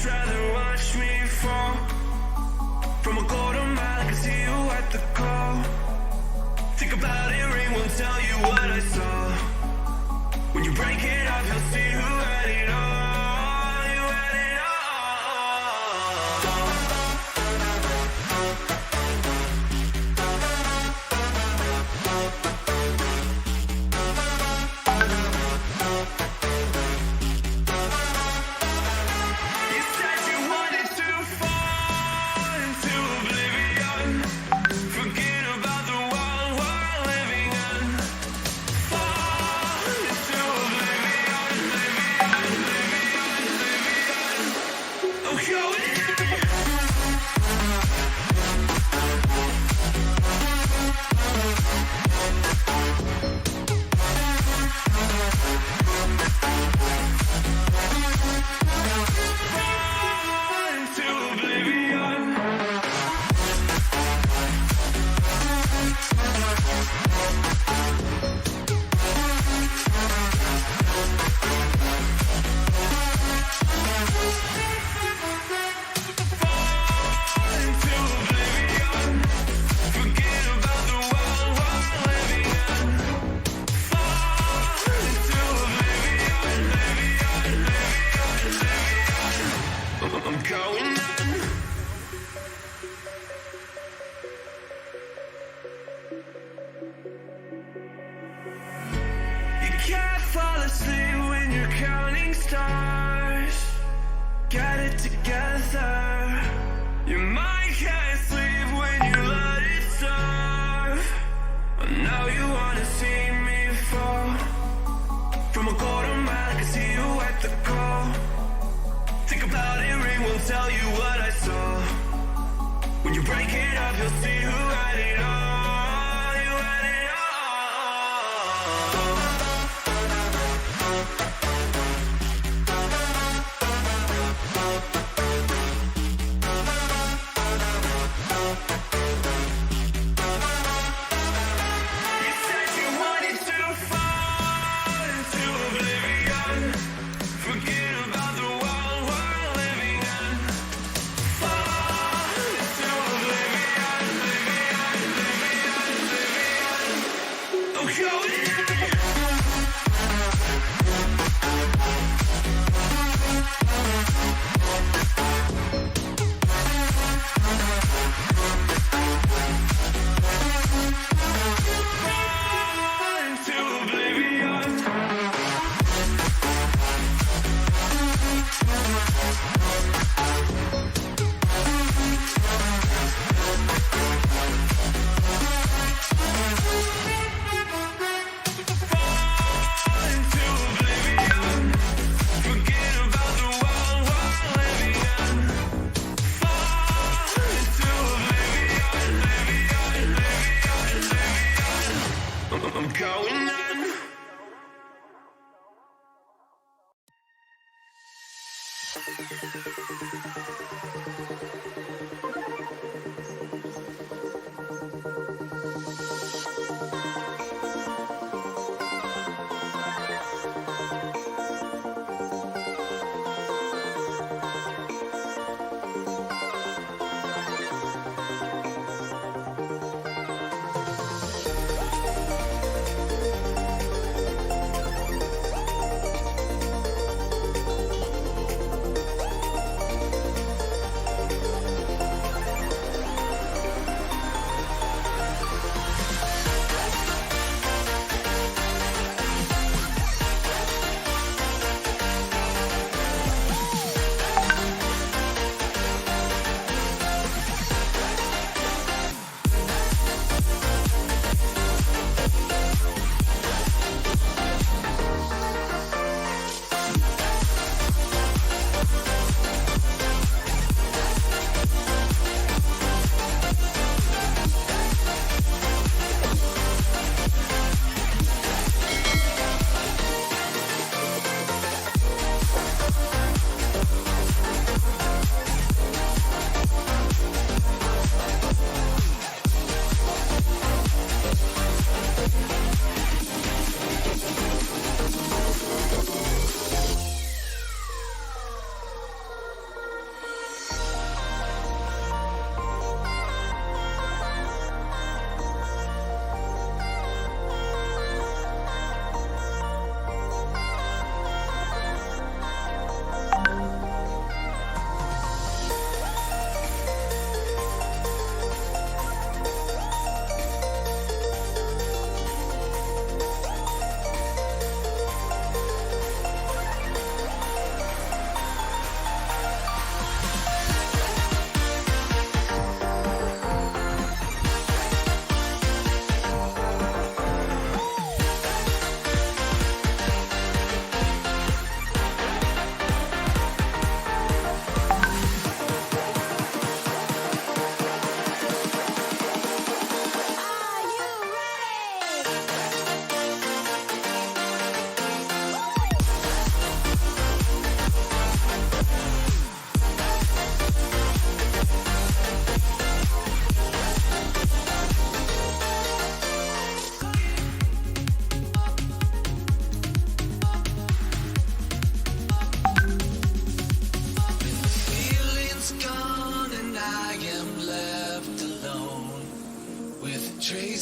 rather watch me fall from a golden mile. I can see you at the call. Think about it, ring won't tell you what I saw. When you break it off, you'll see who had it all. You had it all. You said you wanted to fall into oblivion. Forget about the world we're living in. Fall into oblivion, oblivion. Oh, yo, into oblivion. Into oblivion. Forget about the world we're living in. Fall into oblivion, I'm going in. You can't fall asleep when you're counting stars. Get it together. Your mind can't sleep when you let it serve. And now you wanna see me fall from a golden mile. I can see you at the call. Think about it, ring won't tell you what I saw. When you break it up, you'll see who had it all. You had it all. You said you wanted to fall into oblivion. Forget about the world we're living in. Fall into oblivion, oblivion. Oh, yo, into oblivion. Into oblivion. Forget about the world we're living in. Fall into oblivion, I'm going in.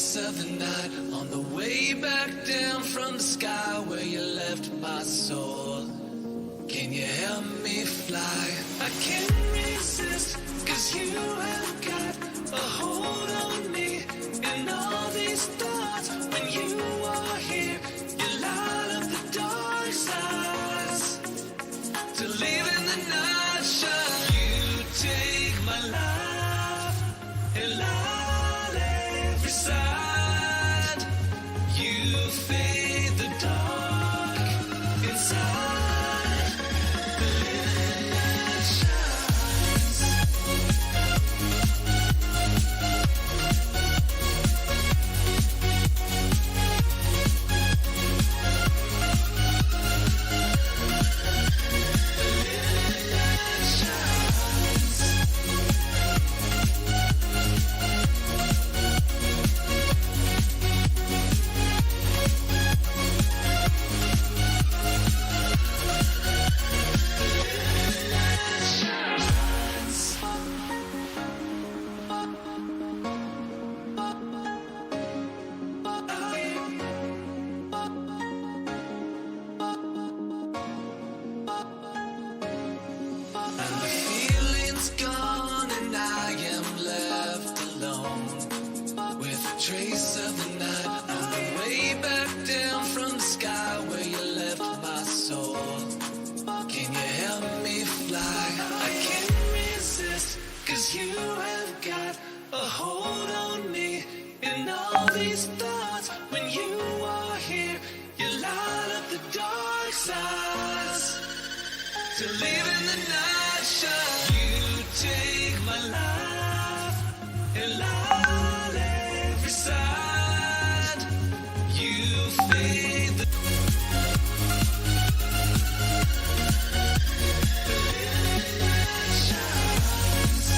trace of the night on the way back down from the sky where you left my soul. Can you help me fly? I can't resist, cause you have got a hold on me. And all these thoughts, when you are here, you light up the dark sides. To live in the night shine, you take my life and light every side. You fade the dark inside. The living light shines. Trace of the night on the way back down from the sky where you left my soul. Can you help me fly? I can't resist, cause you have got a hold on me. And all these thoughts, when you are here, you light up the dark sides. To live in the night shine, you take my life and light every side. You fade the living light shines.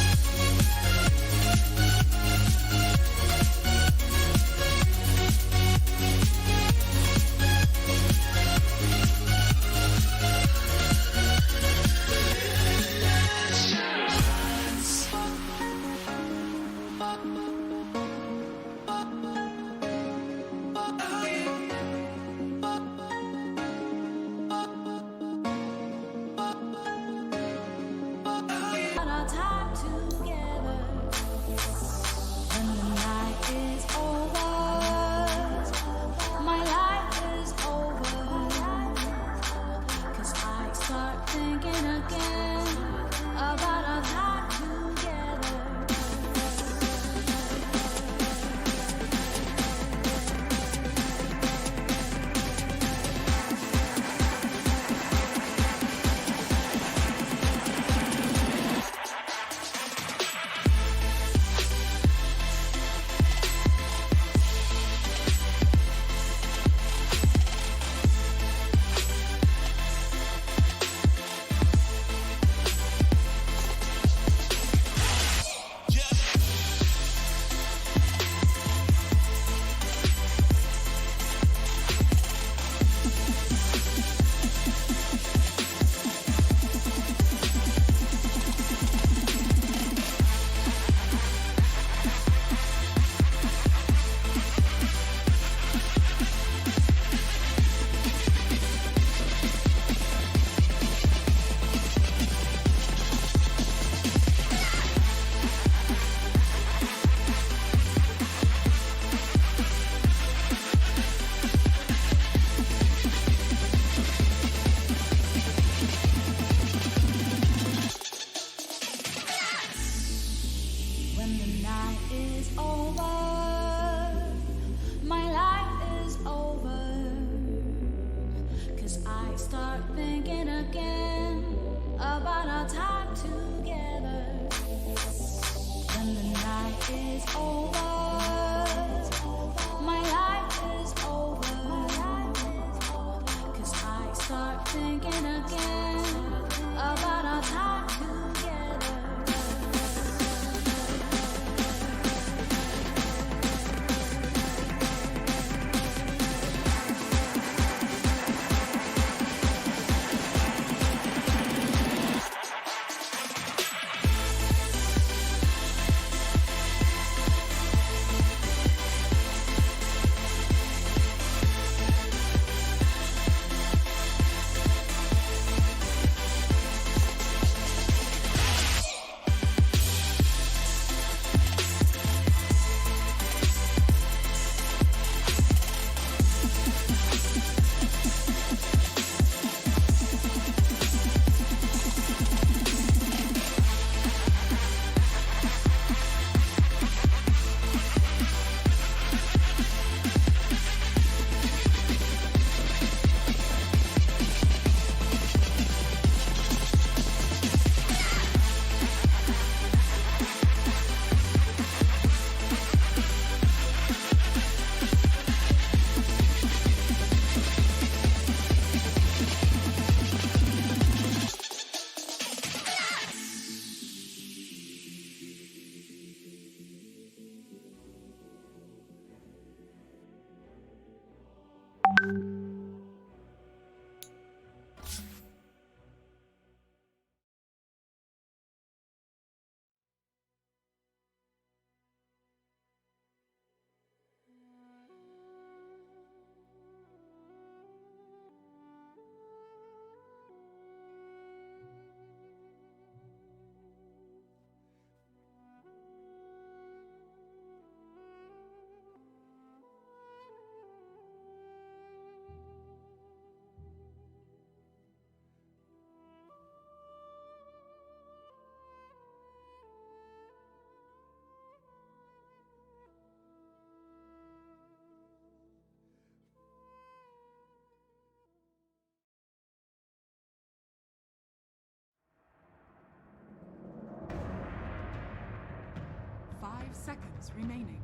seconds remaining.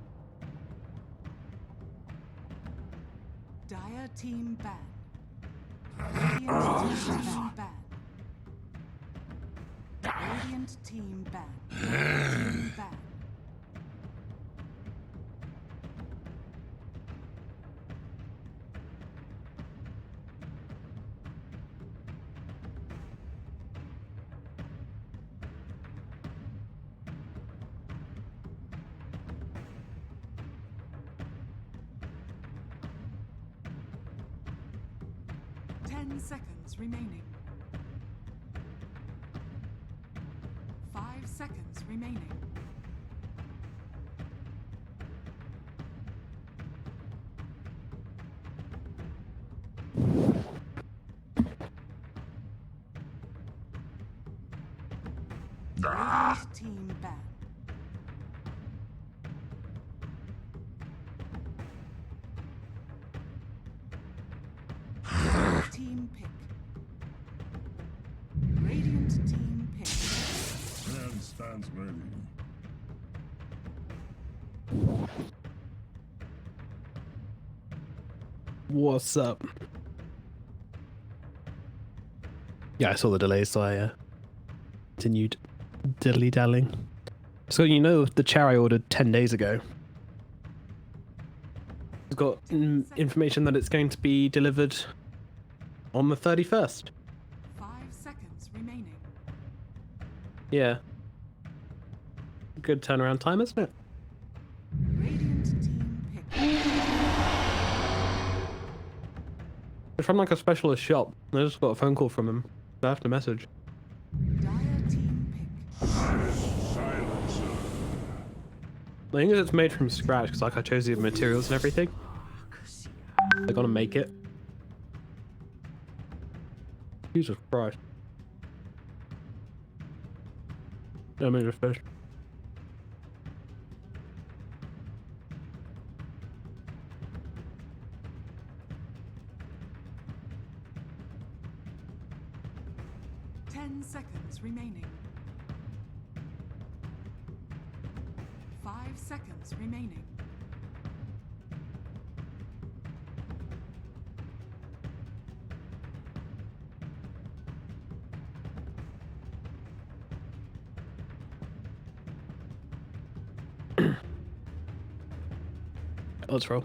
Dire team ban. Radiant team ban. Radiant team ban. Team ban. Seconds remaining. 5 seconds remaining. Radiant team ban. Team pick. Radiant team pick. Man stands ready. What's up? Yeah, I saw the delays, so I continued diddly-dallying. So you know the chair I ordered 10 days ago. It's got information that it's going to be delivered on the 31st. 5 seconds remaining. Yeah. Good turnaround time, isn't it? Radiant team pick. It's from like a specialist shop. I just got a phone call from him. I have to message. Dire team pick. I think it's made from scratch because like I chose the materials and everything. They're gonna make it. Jesus Christ. Let me just finish. Seconds remaining. 5 seconds remaining. Let's roll.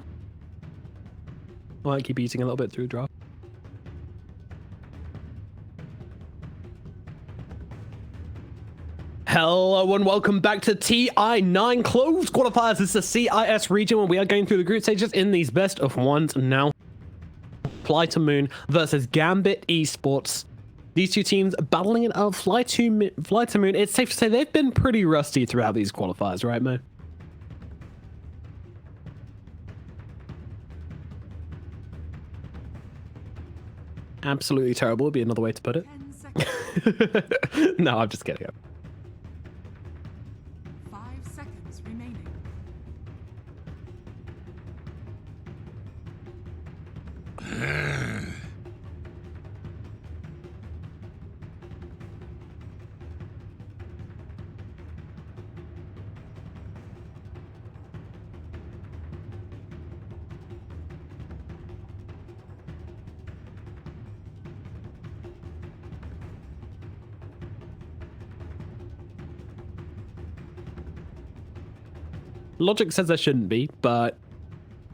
I might keep eating a little bit through draft. Hello and welcome back to TI9 Closed Qualifiers. This is the CIS region where we are going through the group stages in these best of ones now. Fly to Moon versus Gambit Esports. These two teams battling it out. Fly to Moon. It's safe to say they've been pretty rusty throughout these qualifiers, right, Mo? Absolutely terrible would be another way to put it. 10 seconds. No, I'm just kidding. 5 seconds remaining. Logic says there shouldn't be, but,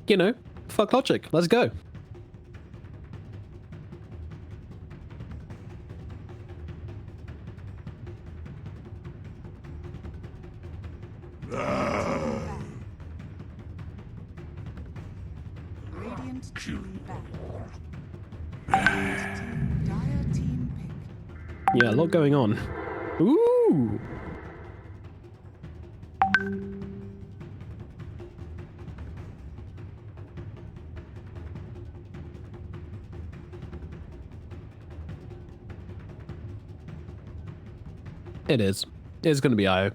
you know, fuck logic. Let's go. Radiant team back. Radiant team, dire team pick. Yeah, a lot going on. Ooh! It is. It's going to be IO.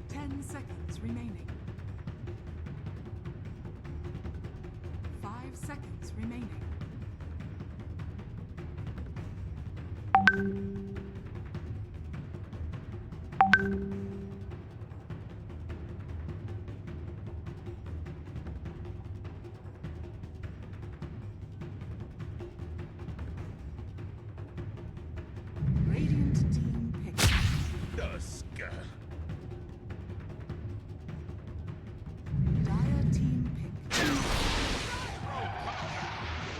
10 seconds remaining. 5 seconds remaining.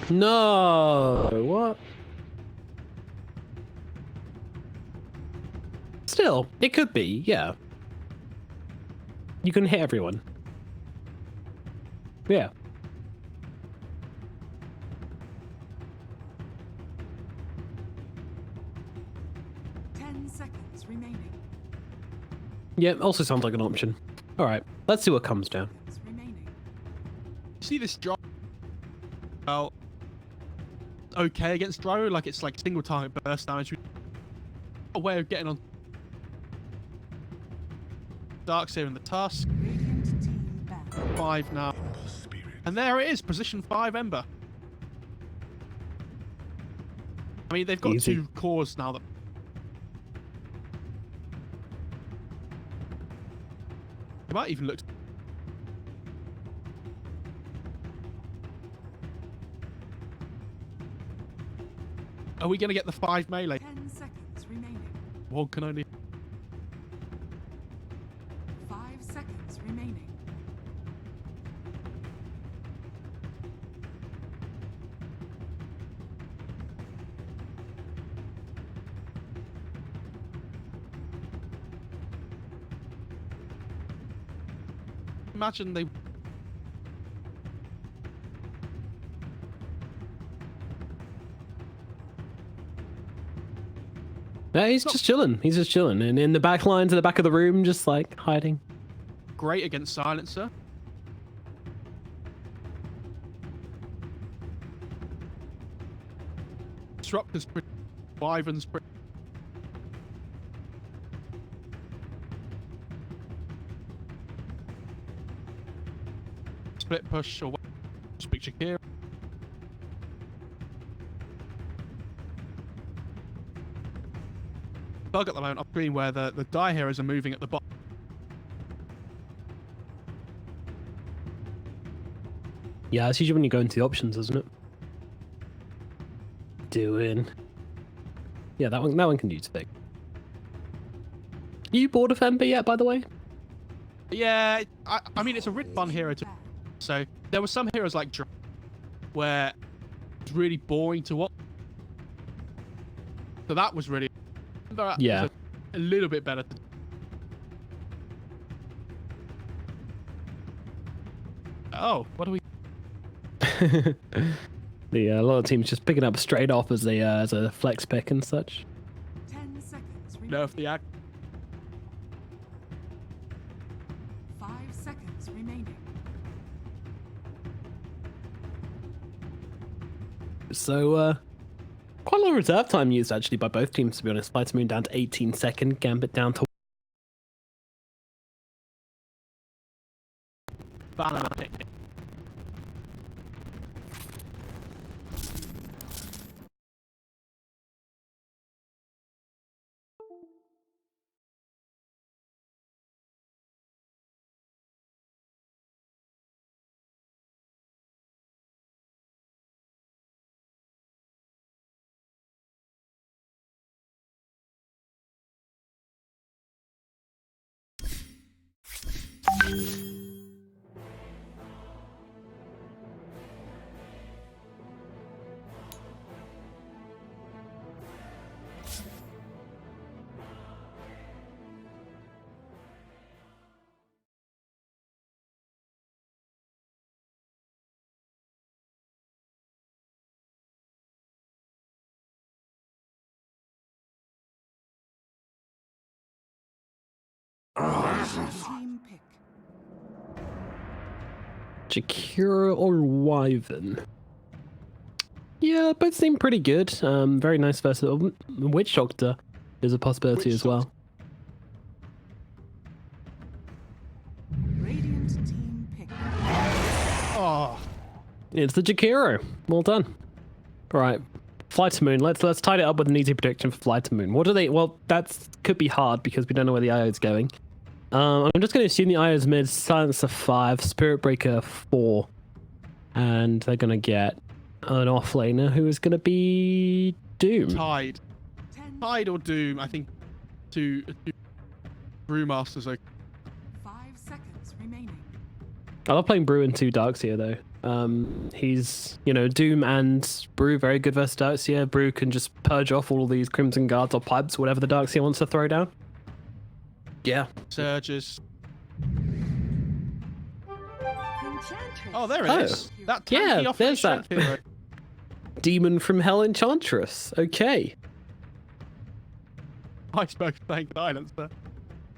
No. What? Still, it could be, yeah. You can hit everyone. Yeah. Seconds remaining. Yeah, also sounds like an option. All right, let's see what comes down. Remaining. See this drop? Well, okay against Dro, like it's like single target burst damage. A way of getting on Dark's here in the Tusk. Radiant team back. 5 now. And there it is, position 5 Ember. I mean, they've got Easy. 2 cores now that they might even look. Are we going to get the 5 melee? 10 seconds remaining. One can only. 5 seconds remaining. Imagine they. Yeah, he's just chilling. He's just chilling. And in the back lines at the back of the room, just like hiding. Great against Silencer. Disruptor's pretty. Wyvern's pretty. Split push or speak Shakira. Bug at the moment off screen where the die heroes are moving at the bottom. Yeah, it's usually when you go into the options, isn't it? Doing. Yeah, that one can use thick. Are you bored of Ember yet, by the way? Yeah, I mean it's a really fun hero to. So there were some heroes like Dra where it's really boring to watch. So that was really. Yeah. A little bit better. Oh, what do we? A lot of teams just picking up straight off as a flex pick and such. 10 seconds remaining. Nerf the act. 5 seconds remaining. So, quite a lot of reserve time used actually by both teams, to be honest. Flight to Moon down to 18 second, Gambit down to. Banner. Team pick. Jakira or Wyvern? Yeah, both seem pretty good. Very nice versatile. Witch Doctor is a possibility Witch as well. Radiant team pick. Oh, It's the Jakiro. Well done. All right, Fly to Moon. Let's tie it up with an easy prediction for Fly to Moon. What do they? Well, that could be hard because we don't know where the IO is going. I'm just going to assume the IO is mid, Silencer 5, Spirit Breaker 4, and they're going to get an offlaner who is going to be Doom. Tide. 10, Tide or Doom, I think. Two Brewmasters are. 5 seconds remaining. I love playing Brew and 2 Darks here though. He's, you know, Doom and Brew, very good versus Darkseer. Brew can just purge off all these Crimson Guards or pipes, whatever the Darkseer wants to throw down. Yeah. Surges. Enchantress. Oh, there it is. That yeah, tanky off there's that. hero. Demon from Hell Enchantress. Okay. Iceberg playing Silencer.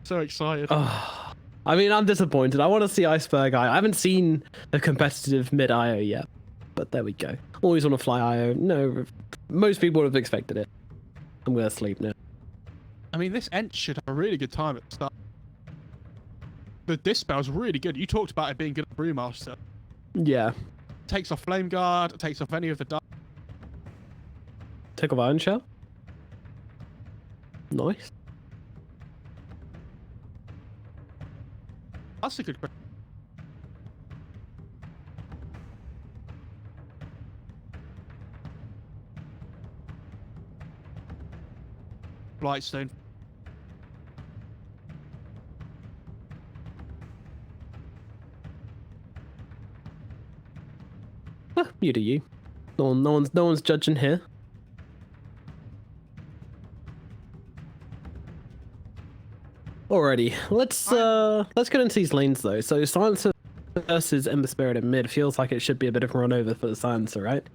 So excited. Oh, I mean, I'm disappointed. I want to see Iceberg IO. I haven't seen a competitive mid IO yet, but there we go. Always want to fly IO. No, most people would have expected it. I'm going to sleep now. I mean, this Ent should have a really good time at the start. The Dispel's really good. You talked about it being good at Brewmaster. Yeah. Takes off Flame Guard, takes off any of the dark. Take off Iron Shell. Nice. That's a good question. Blightstone. You do you. No one's judging here. Alrighty, let's get into these lanes though. So Silencer versus Ember Spirit in mid feels like it should be a bit of a run over for the Silencer, right?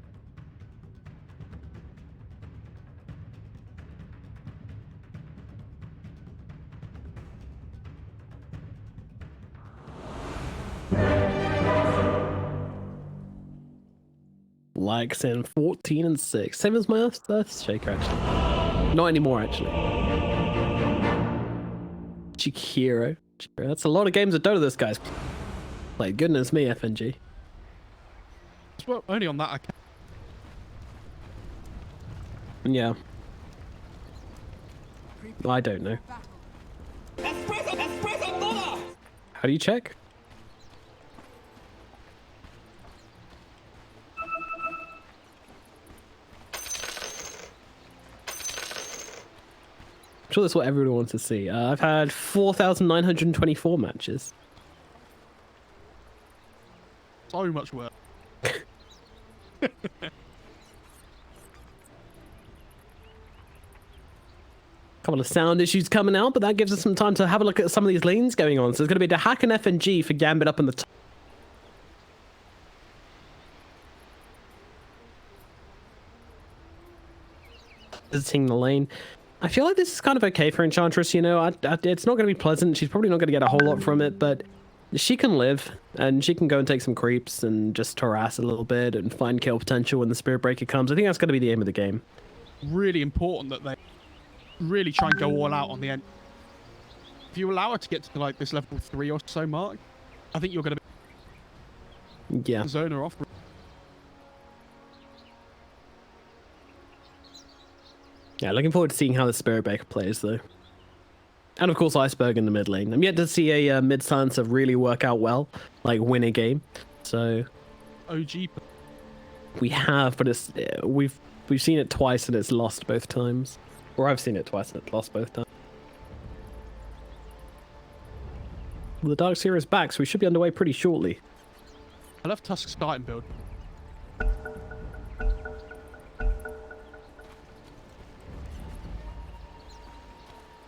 Like saying 14 and 6. Same as my Earth Shaker actually. Not anymore actually. Chikiro. That's a lot of games of Dota this guy's played. Goodness me, FNG. Well, only on that account. Yeah. I don't know. How do you check? I'm sure that's what everyone wants to see. I've had 4,924 matches. So much work. Couple of sound issues coming out, but that gives us some time to have a look at some of these lanes going on. So there's going to be the Hack and FNG for Gambit up in the top. Visiting the lane. I feel like this is kind of okay for Enchantress, you know. It's not going to be pleasant. She's probably not going to get a whole lot from it, but she can live, and she can go and take some creeps and just harass a little bit and find kill potential when the Spirit Breaker comes. I think that's going to be the aim of the game. Really important that they really try and go all out on the end. If you allow her to get to like this level 3 or so mark, I think you're going to Yeah. zone her off. Yeah, looking forward to seeing how the Spirit Breaker plays, though. And of course, Iceberg in the mid lane. I'm yet to see a mid silencer really work out well, like win a game. So OG. we have, but it's we've seen it twice and it's lost both times. Or I've seen it twice and it's lost both times. Well, the Darkseer is back, so we should be underway pretty shortly. I love Tusk's starting build.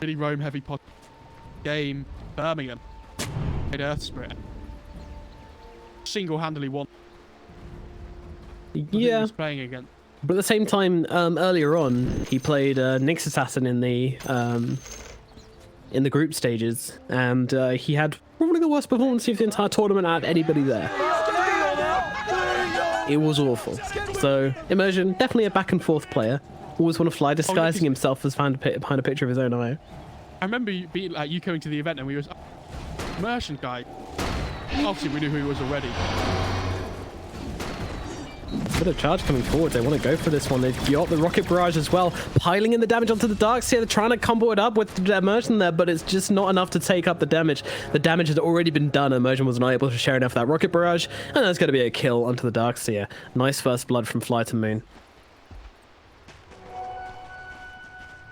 Really roam heavy pot game. Birmingham. Made Earth Spirit. Single-handedly won. Yeah. He was playing against. But at the same time, earlier on, he played Nyx Assassin in the group stages, and he had probably the worst performance of the entire tournament out of anybody there. It was awful. So Immersion, definitely a back and forth player. Always want to fly, disguising himself as behind a picture of his own IO. I remember you coming to the event and we was Immersion guy. Obviously, we knew who he was already. Bit of charge coming forward. They want to go for this one. They've got the rocket barrage as well, piling in the damage onto the Darkseer. They're trying to combo it up with the Immersion there, but it's just not enough to take up the damage. The damage had already been done. Immersion was not able to share enough of that rocket barrage, and that's going to be a kill onto the Darkseer. Nice first blood from Fly to Moon.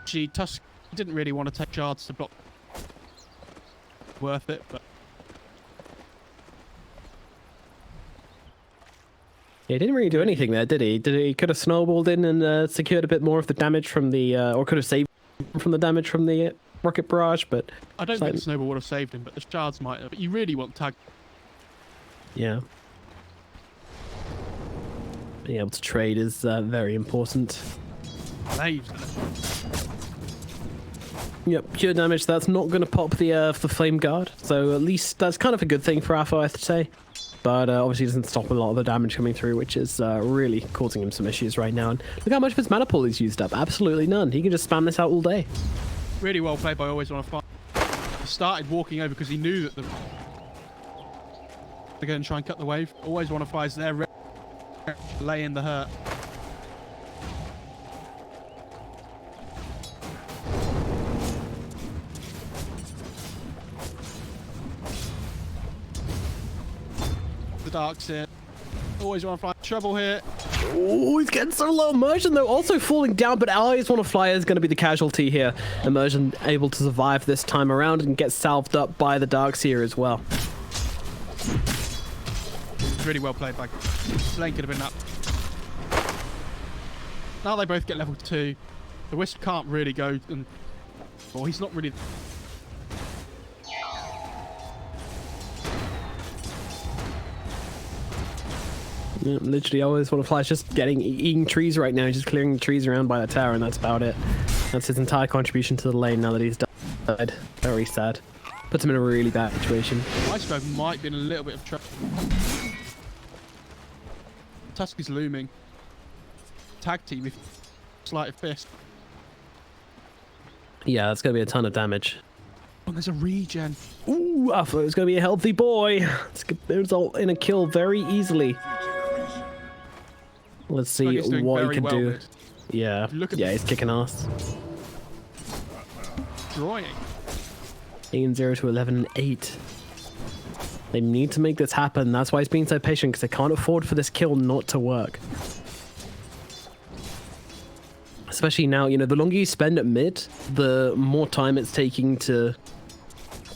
Gee, Tusk didn't really want to take shards to block. Worth it, but He didn't really do anything there, did he? He could have snowballed in and secured a bit more of the damage from the, or could have saved from the damage from the rocket barrage, but... I don't think the snowball would have saved him, but the shards might have. But you really want tag. Yeah. Being able to trade is very important. Saves. Yep, pure damage. That's not going to pop the flame guard, so at least that's kind of a good thing for Afo, I have to say. But obviously doesn't stop a lot of the damage coming through, which is really causing him some issues right now. And look how much of his mana pool he's used up. Absolutely none. He can just spam this out all day. Really well played by Always Wanna Fight. He started walking over because he knew that they're going to try and cut the wave. Always Wanna Fight is there, laying the hurt. The Dark's here. Always Wanna Fly. Trouble here. Oh, he's getting so low. Immersion, though, also falling down, but Always Wanna Fly is going to be the casualty here. Immersion able to survive this time around and get salved up by the Darkseer as well. Really well played by Slane. Could have been up. Now they both get level 2. The Wisp can't really go and... Well, he's not really... Yeah, literally, Always Wanna Fly is just eating trees right now, just clearing the trees around by the tower, and that's about it. That's his entire contribution to the lane now that he's died. Very sad. Puts him in a really bad situation. Iceberg might be in a little bit of trouble. Tusk is looming. Tag team with sleight of fist. Yeah, that's going to be a ton of damage. Oh, there's a regen. Ooh, I thought it was going to be a healthy boy. It's going to result in a kill very easily. Let's see what he can do. Yeah, yeah, he's kicking ass. Destroying. 8-0 to 11-8. They need to make this happen. That's why he's being so patient, because they can't afford for this kill not to work. Especially now, you know, the longer you spend at mid, the more time it's taking to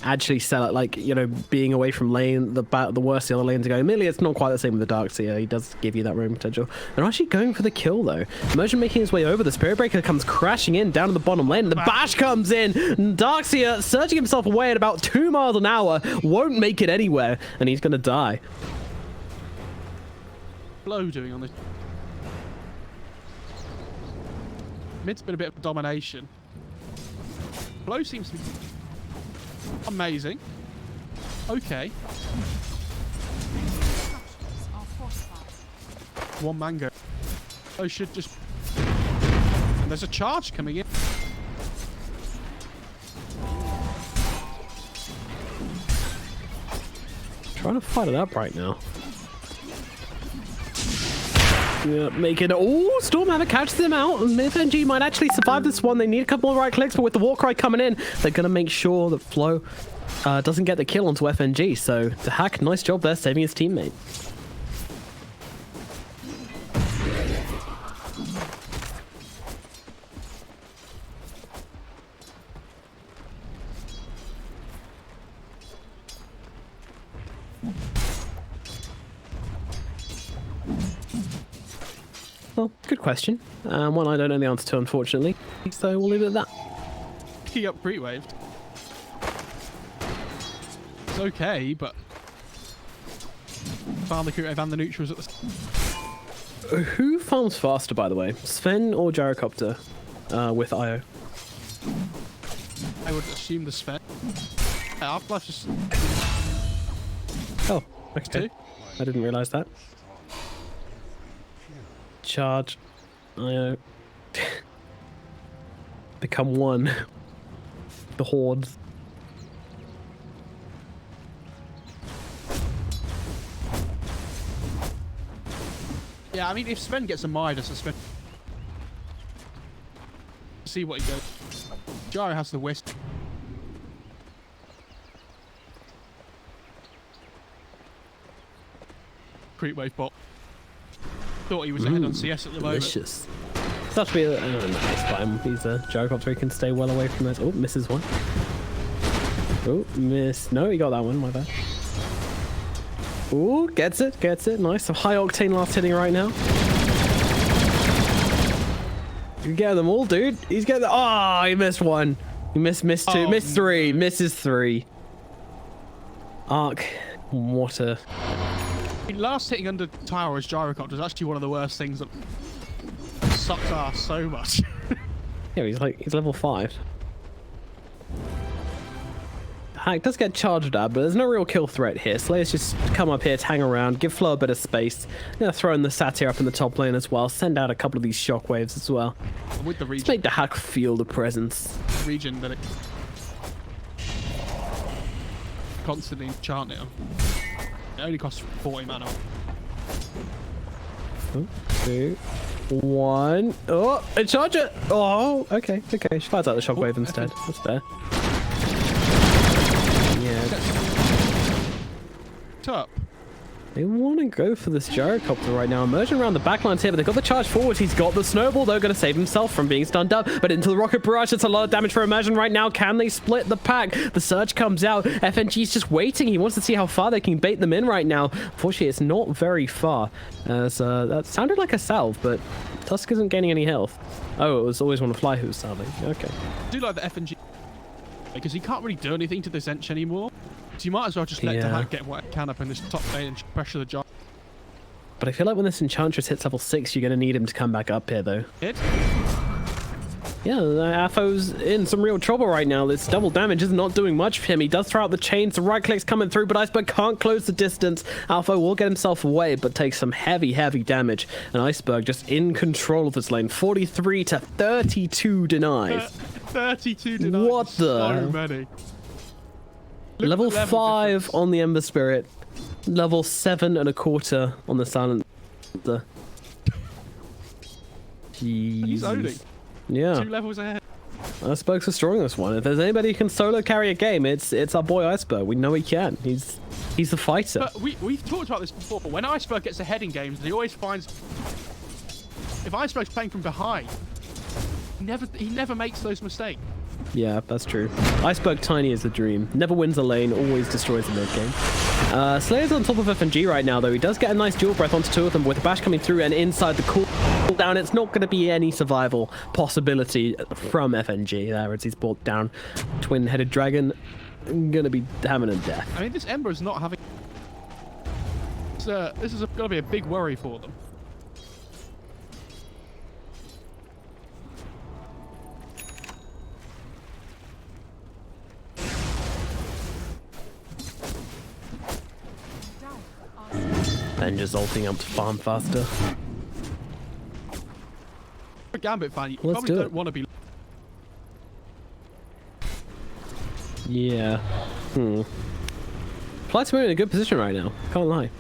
actually sell it. Like, you know, being away from lane, the worse the other lanes are going. Admittedly, it's not quite the same with the Darkseer. He does give you that roam potential. They're actually going for the kill, though. Immersion making his way over. The Spirit Breaker comes crashing in down to the bottom lane. The Bash comes in. Darkseer surging himself away at about 2 miles an hour. Won't make it anywhere, and he's going to die. Blow doing on this. Mid's been a bit of domination. Blow seems to be amazing. Okay. One mango. Oh, should just... And there's a charge coming in. Trying to fight it up right now. Yeah, making it. Oh, Stormhammer catches them out. FNG might actually survive this one. They need a couple more right clicks, but with the Warcry coming in, they're going to make sure that Flo doesn't get the kill onto FNG. So, the Hack, nice job there, saving his teammate. Well, good question. One I don't know the answer to, unfortunately. So we'll leave it at that. Picking up Creep Wave. It's okay, but... Found the Creep Wave and the neutrals at the... Who farms faster, by the way? Sven or Gyrocopter with IO? I would assume the Sven. Afterlife just... Oh, okay. I didn't realise that. Charge. IO. Become one. The hordes. Yeah, I mean, if Sven gets a Midas, Sven... See what he does. Gyro has the Wisp. Creep Wave bot. Thought he was ahead on CS at the moment. Delicious. It's actually a nice time. He's a Gyrocopter. He can stay well away from those. Oh, misses one. Oh, miss. No, he got that one. My bad. Ooh, gets it. Nice. Some high octane last hitting right now. You're getting them all, dude. He's getting. Oh, he missed one. He missed two, Oh, missed three, misses three. Arc, water. Last hitting under tower as gyrocopter is actually one of the worst things that sucks ass so much. Yeah, he's level 5. Hack does get charged up, but there's no real kill threat here. Slayers just come up here to hang around, give Flo a bit of space. I'm gonna throw in the Satyr up in the top lane as well, send out a couple of these shockwaves as well. With the Just make the Hack feel the presence. region that it constantly enchant it on. It only costs 40 mana. 2, 1. Oh, a charger! Oh, okay. She fires out the shockwave instead. That's fair. Yeah. Top. They want to go for this gyrocopter right now. Emerging around the backlines here, but they've got the charge forward. He's got the snowball, though, going to save himself from being stunned up. But into the rocket barrage, it's a lot of damage for Immersion right now. Can they split the pack? The surge comes out. FNG's just waiting. He wants to see how far they can bait them in right now. Unfortunately, it's not very far. As that sounded like a salve, but Tusk isn't gaining any health. Oh, it was always one to fly who was salving. Okay. I do like the FNG because he can't really do anything to this Ench anymore. So you might as well just let the Hack get what it can up in this top lane and pressure the jar. But I feel like when this Enchantress hits level 6, you're going to need him to come back up here, though. Hit? Yeah, Afo's in some real trouble right now. This double damage is not doing much for him. He does throw out the chains. The right click's coming through, but Iceberg can't close the distance. Alpha will get himself away, but takes some heavy damage. And Iceberg just in control of this lane. 43 to 32 denies. 32 denies. What the? So many. Level 5 on the Ember Spirit. Level 7.25 on the Silent. He's owning. Yeah. 2 levels ahead. Iceberg's destroying this one. If there's anybody who can solo carry a game, it's our boy Iceberg. We know he can. He's a fighter. But we've talked about this before, but when Iceberg gets ahead in games, he always finds... If Iceberg's playing from behind, he never makes those mistakes. Yeah, that's true. Iceberg Tiny is the dream. Never wins a lane, always destroys the mid game. Slayer's on top of FNG right now, though. He does get a nice dual breath onto 2 of them with the bash coming through and inside the cooldown. It's not going to be any survival possibility from FNG there as he's brought down. Twin-headed dragon going to be having a death. I mean, this Ember is not having... this is going to be a big worry for them. And just ulting up to farm faster. A Gambit fan, you Let's probably do don't it. want to be... Yeah. Flight's in a good position right now. Can't lie.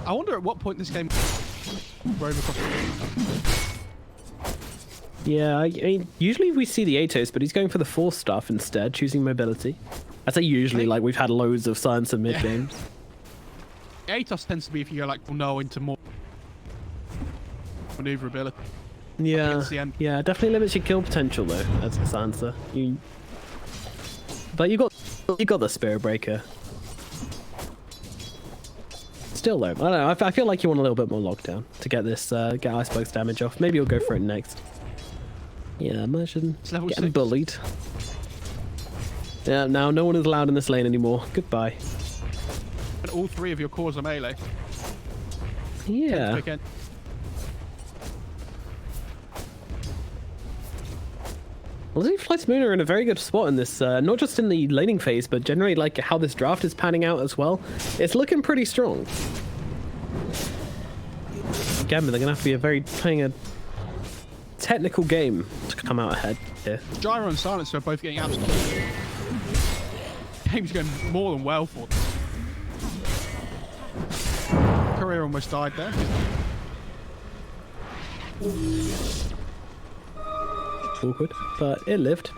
I wonder at what point this game... Roam across the... Yeah, I mean, usually we see the Atos, but he's going for the Force stuff instead, choosing mobility. I say usually, like we've had loads of science and mid games. Atos tends to be if you go like no into more maneuverability. Yeah, against the end. yeah, definitely limits your kill potential though. As a Sansa, but you got the Spirit Breaker. Still though, I don't know. I feel like you want a little bit more lockdown to get this get Iceberg's damage off. Maybe you'll go for it next. Yeah, imagine level getting 6. bullied. Yeah, now no one is allowed in this lane anymore. Goodbye. And all 3 of your cores are melee. Yeah. Again. Well, the Flights Moon are in a very good spot in this, not just in the laning phase, but generally like how this draft is panning out as well. It's looking pretty strong. Gambit, they're gonna have to be playing a technical game to come out ahead here. Gyro and Silencer are both getting absolutely... Game's going more than well for them. Career almost died there. Awkward, but it lived.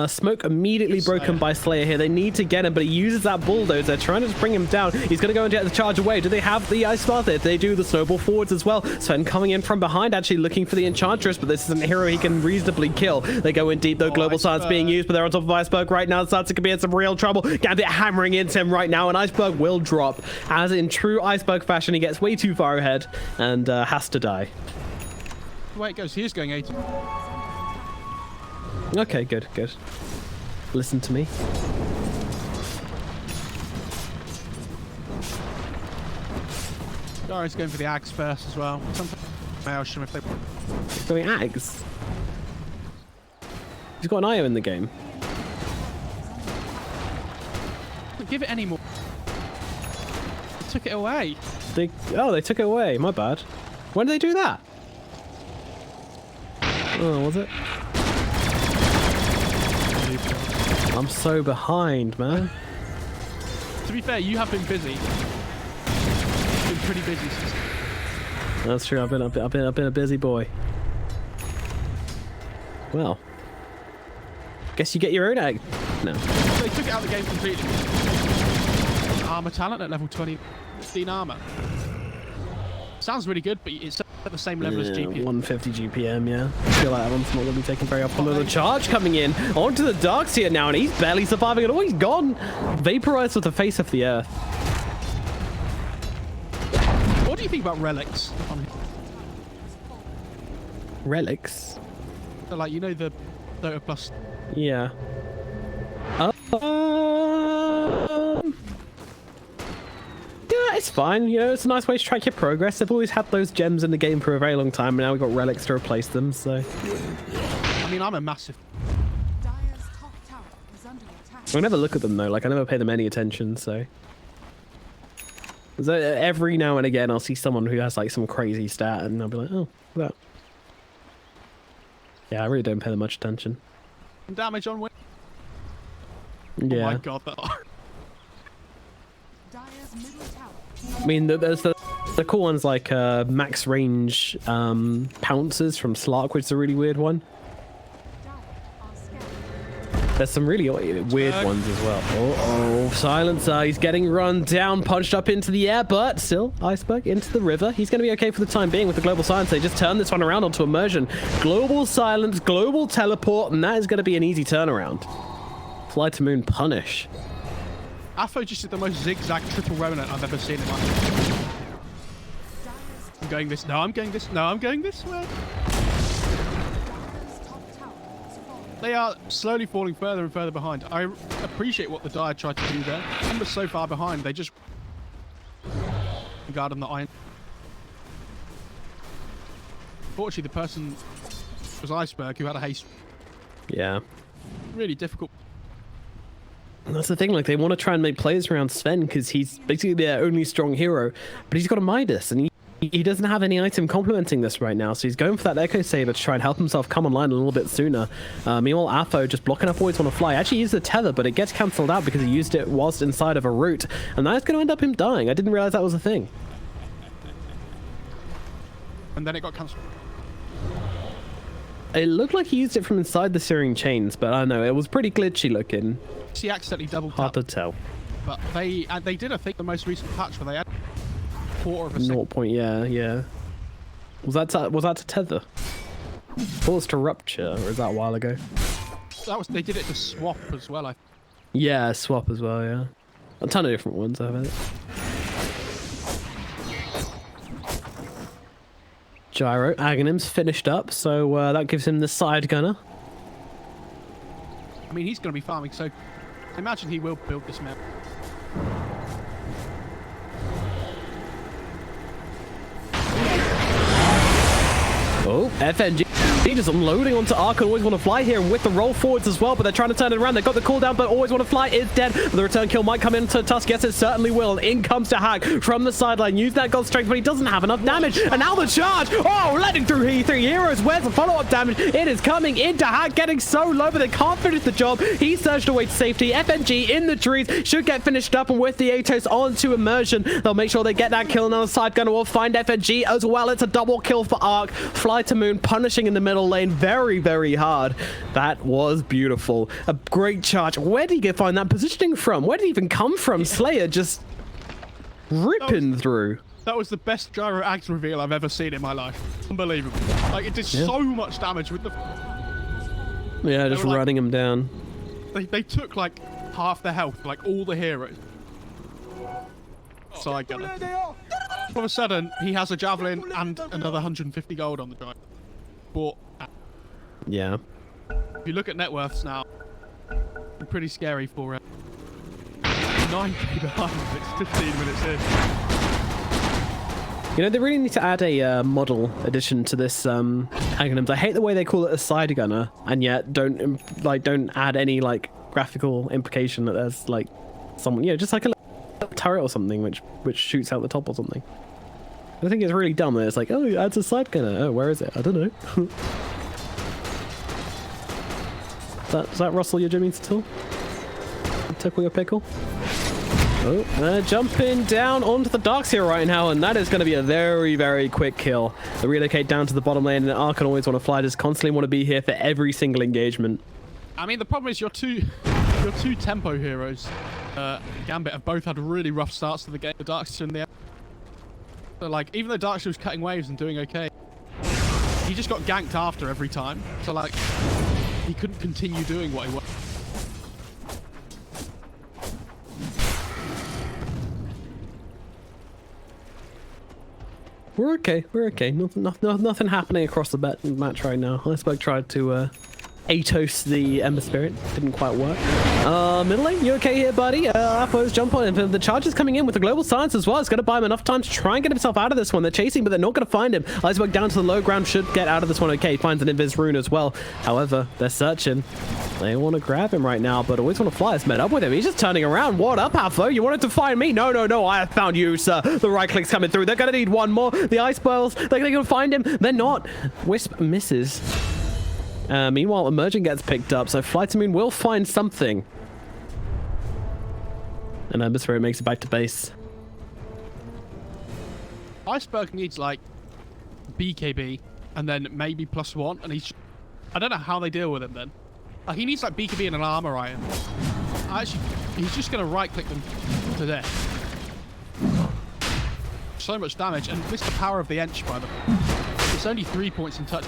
Smoke immediately broken by Slayer here. They need to get him, but he uses that bulldozer, trying to just bring him down. He's going to go and get the charge away. Do they have the Ice Bath? They do. The snowball forwards as well. Sven coming in from behind, actually looking for the Enchantress, but this isn't a hero he can reasonably kill. They go in deep, though. Global Silence being used, but they're on top of Iceberg right now. Starts to be in some real trouble. Gambit hammering into him right now, and Iceberg will drop. As in true Iceberg fashion, he gets way too far ahead and has to die. The way it goes, he is going 80. Okay, good, good. Listen to me. Dara's going for the Ags first as well. Sometimes Maelstrom if they... Going Ags? He's got an IO in the game. Don't give it any more. They took it away. They took it away. My bad. When did they do that? Oh, was it? I'm so behind, man. To be fair, you have been busy. You've been pretty busy since... That's true. I've been a busy boy. Well, guess you get your own egg. No. They took it out of the game completely. Armor talent at level 20, 15 armor. Sounds really good, but it's at the same level as GPM. 150 GPM, yeah. I feel like that one's not going to be taken very often. There's a charge coming in onto the Darks here now, and he's barely surviving at all. He's gone. Vaporized with the face of the earth. What do you think about relics? Relics? So, like, you know the Dota Plus... Yeah. Yeah, it's fine. You know, it's a nice way to track your progress. They've always had those gems in the game for a very long time, and now we've got relics to replace them, so... I mean, I'm a massive... Dire's top tower is under attack. I never look at them, though. Like, I never pay them any attention, so... Every now and again, I'll see someone who has, like, some crazy stat, and I'll be like, oh, that. Yeah, I really don't pay them much attention. Damage on win. Yeah. Oh my god, that are... Dire's middle tower. I mean, there's the cool ones like max range pouncers from Slark, which is a really weird one. Dire are scared. There's some really weird ones as well. Oh, Silencer, he's getting run down, punched up into the air, but still, Iceberg into the river. He's going to be okay for the time being with the Global Silence. They just turn this one around onto Immersion. Global Silence, Global Teleport, and that is going to be an easy turnaround. Fly to Moon punish. Afo just did the most zigzag triple remnant I've ever seen in my life. I'm going this. No, I'm going this. No, I'm going this way. Dire's top tower is falling. They are slowly falling further and further behind. I appreciate what the Dire tried to do there. Ember's so far behind, they just guard on the iron. Fortunately, the person was Iceberg, who had a haste. Yeah. Really difficult. That's the thing, like, they want to try and make plays around Sven because he's basically their only strong hero, but he's got a Midas, and he doesn't have any item complementing this right now, so he's going for that Echo Saber to try and help himself come online a little bit sooner. Meanwhile, Afo just blocking up Always Want to Fly. Actually used the tether, but it gets cancelled out because he used it whilst inside of a root, and that's going to end up him dying. I didn't realize that was a thing. And then it got cancelled. It looked like he used it from inside the Searing Chains, but I don't know, it was pretty glitchy looking. He accidentally double Hard tapped. to tell. But they did, I think, the most recent patch where they had a quarter of a second. 0 point, yeah. Was that to tether? Or was to rupture, or is that a while ago? They did it to swap as well. Yeah, swap as well, yeah. A ton of different ones, I've had it. Gyro, Aghanim's finished up, so that gives him the side gunner. I mean, he's going to be farming, so I imagine he will build this map. Oh, FNG just unloading onto Ark and Always Want to Fly here, and with the roll forwards as well, but they're trying to turn it around. They've got the cooldown, but Always Want to Fly is dead. The return kill might come into Tusk. Yes, it certainly will. In comes to Hack from the sideline. Use that God Strength, but he doesn't have enough damage. And now the charge. Oh, letting through three heroes. Where's the follow-up damage? It is coming into Hack, getting so low, but they can't finish the job. He surged away to safety. FNG in the trees should get finished up, and with the Atos onto Immersion, they'll make sure they get that kill. And on the side gunner will find FNG as well. It's a double kill for Ark. Fly to Moon punishing in the middle. middle lane very, very hard. That was beautiful. A great charge. Where did he find that positioning from? Where did he even come from? Slayer just ripping through. That was the best gyro axe reveal I've ever seen in my life. Unbelievable. Like, it did so much damage with the... Yeah, just like, running him down. They took, like, half their health, like, all the heroes. So I get it. All of a sudden, he has a javelin and another 150 gold on the giant. But... Yeah. If you look at net worths now, they're pretty scary for it. 9k behind, it's 15 minutes in. You know, they really need to add a model addition to this Aghanim's. I hate the way they call it a side gunner, and yet don't add any like graphical implication that there's like someone, you know, just like a little turret or something which shoots out the top or something. I think it's really dumb that it's like, oh, it adds a side gunner. Oh, where is it? I don't know. Does that rustle your jimmies at all? Tickle your pickle? Oh, jumping down onto the docks here right now, and that is going to be a very, very quick kill. They relocate down to the bottom lane, and Arkan always want to fly, just constantly want to be here for every single engagement. I mean, the problem is your two tempo heroes, Gambit, have both had really rough starts to the game. The Darkster in the end. So, like, even though Darkster was cutting waves and doing okay, he just got ganked after every time. So, like, he couldn't continue doing what he wanted. We're okay. We're okay. Nothing happening across the match right now. Iceberg tried to Atos the Ember Spirit. Didn't quite work. Middle lane, you okay here, buddy? Apos jump on him. The charge is coming in with the global silence as well. It's going to buy him enough time to try and get himself out of this one. They're chasing, but they're not going to find him. Iceberg down to the low ground, should get out of this one okay. He finds an invis rune as well. However, they're searching. They want to grab him right now, but always want to fly us met up with him. He's just turning around. What up, Halfo? You wanted to find me? No, no, no. I have found you, sir. The right click's coming through. They're going to need one more. The ice pearls, they're going to find him. They're not. Wisp misses. Meanwhile, Emerging gets picked up, so Flight to Moon will find something. And Ember Spirit makes it back to base. Iceberg needs, like, BKB, and then maybe +1, and he's... I don't know how they deal with him then. Like, he needs, like, BKB and an armor iron. Actually, he's just going to right-click them to death. So much damage, and this is the power of the Ench, by the way. It's only 3 points in touch.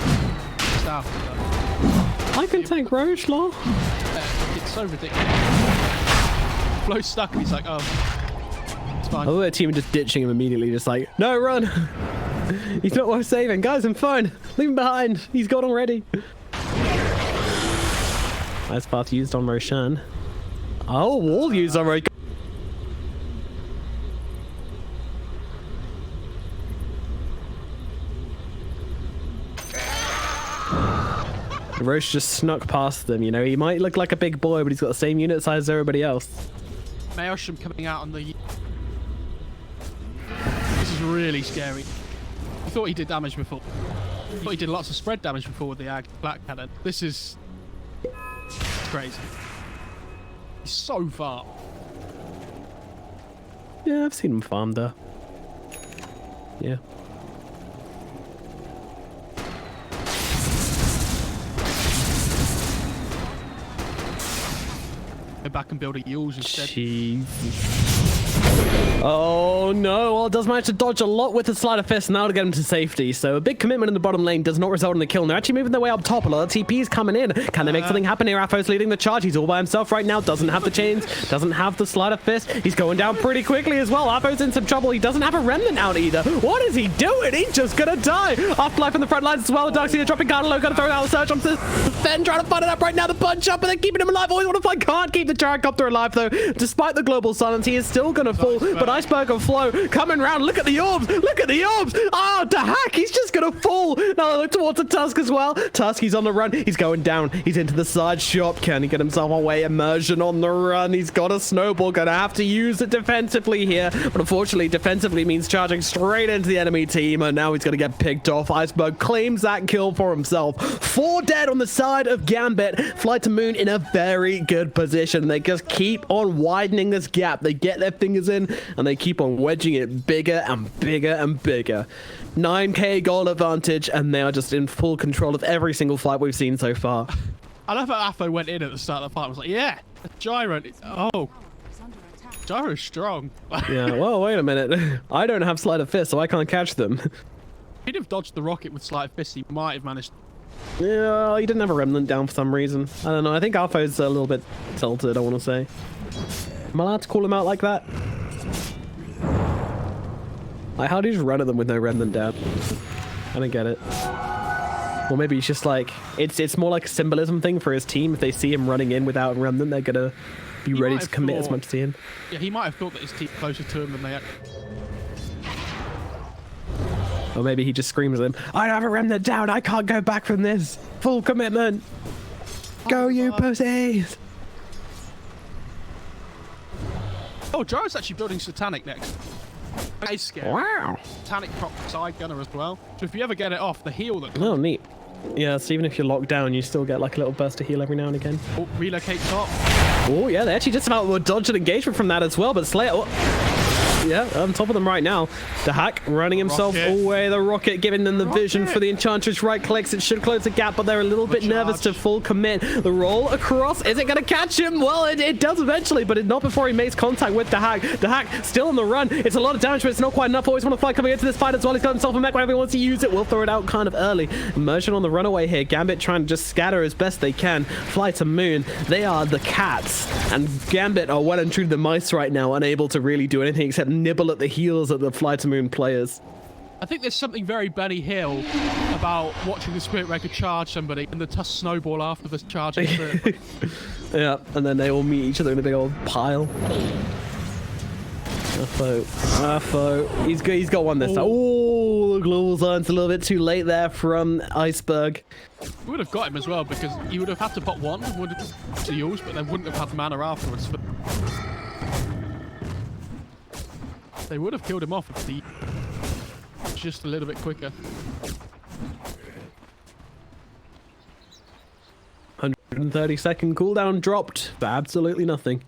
I can take Roche, lol. It's so ridiculous. Flo's stuck and he's like, oh, it's fine. Oh, their team just ditching him immediately, just like, no, run. He's not worth saving. Guys, I'm fine. Leave him behind. He's gone already. Nice path used on Roshan. Oh, wall used on Roshan. Roche just snuck past them, you know. He might look like a big boy, but he's got the same unit size as everybody else. Maelstrom coming out on the... This is really scary. I thought he did damage before. I thought he did lots of spread damage before with the Black Cannon. This is... It's crazy. He's so far. Yeah, I've seen him farm there. Yeah. Go back and build a Yules instead. Jesus. Oh no, well, it does manage to dodge a lot with the sleight of fist now to get him to safety. So a big commitment in the bottom lane does not result in the kill. And they're actually moving their way up top. A lot of TP's coming in. Can they make something happen here? Aphos leading the charge. He's all by himself right now. Doesn't have the chains. Doesn't have the sleight of fist. He's going down pretty quickly as well. Aphos in some trouble. He doesn't have a remnant out either. What is he doing? He's just gonna die. Afterlife on the front lines as well. Darkseer dropping Carlo. Gonna throw out a search onto Fen, trying to find it up right now. The punch up, and they're keeping him alive. Always want to fight. Can't keep the Gyrocopter alive though. Despite the global silence, he is still gonna fall. But Iceberg and Flo coming round. Look at the orbs. Look at the orbs. Oh, to hack. He's just gonna fall. Now they look towards the Tusk as well. Tusk, he's on the run. He's going down. He's into the side shop. Can he get himself away? Immersion on the run. He's got a snowball. Gonna have to use it defensively here. But unfortunately, defensively means charging straight into the enemy team. And now he's gonna get picked off. Iceberg claims that kill for himself. 4 dead on the side of Gambit. Flight to Moon in a very good position. They just keep on widening this gap. They get their fingers in and they keep on wedging it bigger and bigger and bigger. 9k goal advantage, and they are just in full control of every single fight we've seen so far. I love how Afo went in at the start of the fight. I was like, yeah, Gyro. Oh, Gyro's strong. Yeah, well, wait a minute. I don't have sleight of fist, so I can't catch them. If he'd have dodged the rocket with sleight of fist, he might have managed. Yeah, he didn't have a remnant down for some reason. I don't know. I think Alpha's a little bit tilted, I want to say. Am I allowed to call him out like that? Like, how do you just run at them with no remnant down? I don't get it. Or maybe he's just like, it's more like a symbolism thing for his team. If they see him running in without a remnant, they're gonna be ready to commit as much to him. Yeah, he might have thought that his team closer to him than they are. Or maybe he just screams at him, I have a remnant down, I can't go back from this. Full commitment. Go, you pussies. Oh, Gyro's actually building Satanic next. That is scary. Wow. Satanic prop side gunner as well. So if you ever get it off, the heal that Oh, neat. Yeah, so even if you're locked down, you still get like a little burst of heal every now and again. oh, relocate top. Oh, yeah, they actually just about were dodging engagement from that as well, but Slayer... yeah, on top of them right now. The hack running himself away. The rocket giving them the vision for the Enchantress. Right clicks. It should close the gap, but they're a little bit nervous to full commit. The roll across. Is it going to catch him? Well, it does eventually, but not before he makes contact with the hack. The hack still on the run. It's a lot of damage, but it's not quite enough. Always want to fly coming into this fight as well. He's got himself a mech whenever he wants to use it. We'll throw it out kind of early. Immersion on the runaway here. Gambit trying to just scatter as best they can. Fly to moon. They are the cats, and Gambit are well and truly the mice right now, unable to really do anything except nibble at the heels at the Fly to Moon players. I think there's something very Benny Hill about watching the Spirit Breaker charge somebody and the Tusk snowball after the charging Spirit. Yeah, and then they all meet each other in a big old pile. Afo. He's got one this time. Oh, the global science a little bit too late there from Iceberg. We would have got him as well because he would have had to put one would have to use, but they wouldn't have had mana afterwards. They would have killed him off if the just a little bit quicker. 130-second cooldown dropped for absolutely nothing.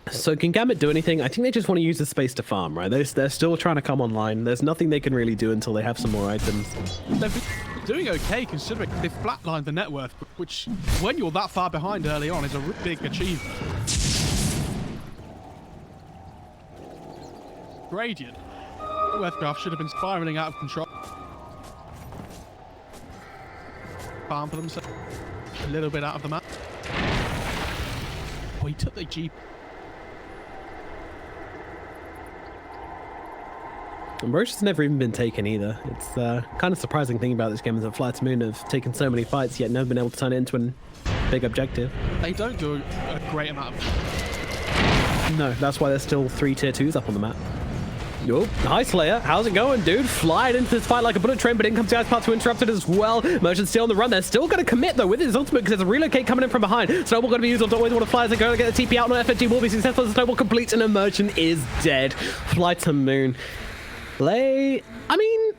So can Gambit do anything? I think they just want to use the space to farm, right? They're still trying to come online. There's nothing they can really do until they have some more items. They've been doing okay considering they've flatlined the net worth, which when you're that far behind early on is a big achievement. Gradient. Weathcraft should have been spiraling out of control. Farm for themselves. A little bit out of the map. Oh, he took the Jeep. And Roche's never even been taken either. It's kind of surprising thing about this game is that Fly to Moon have taken so many fights yet never been able to turn it into a big objective. They don't do a great amount of... No, that's why there's still 3 tier 2s up on the map. Oh, hi Slayer, how's it going, dude? Flying into this fight like a bullet train, but in comes the Ice Path to interrupt it as well. Merchant's still on the run. They're still going to commit, though, with his ultimate, because there's a relocate coming in from behind. Snowball going to be used on Always Want to Fly as they go to get the TP out. No FNG will be successful. The Snowball completes, and Merchant is dead. Fly to Moon. I mean,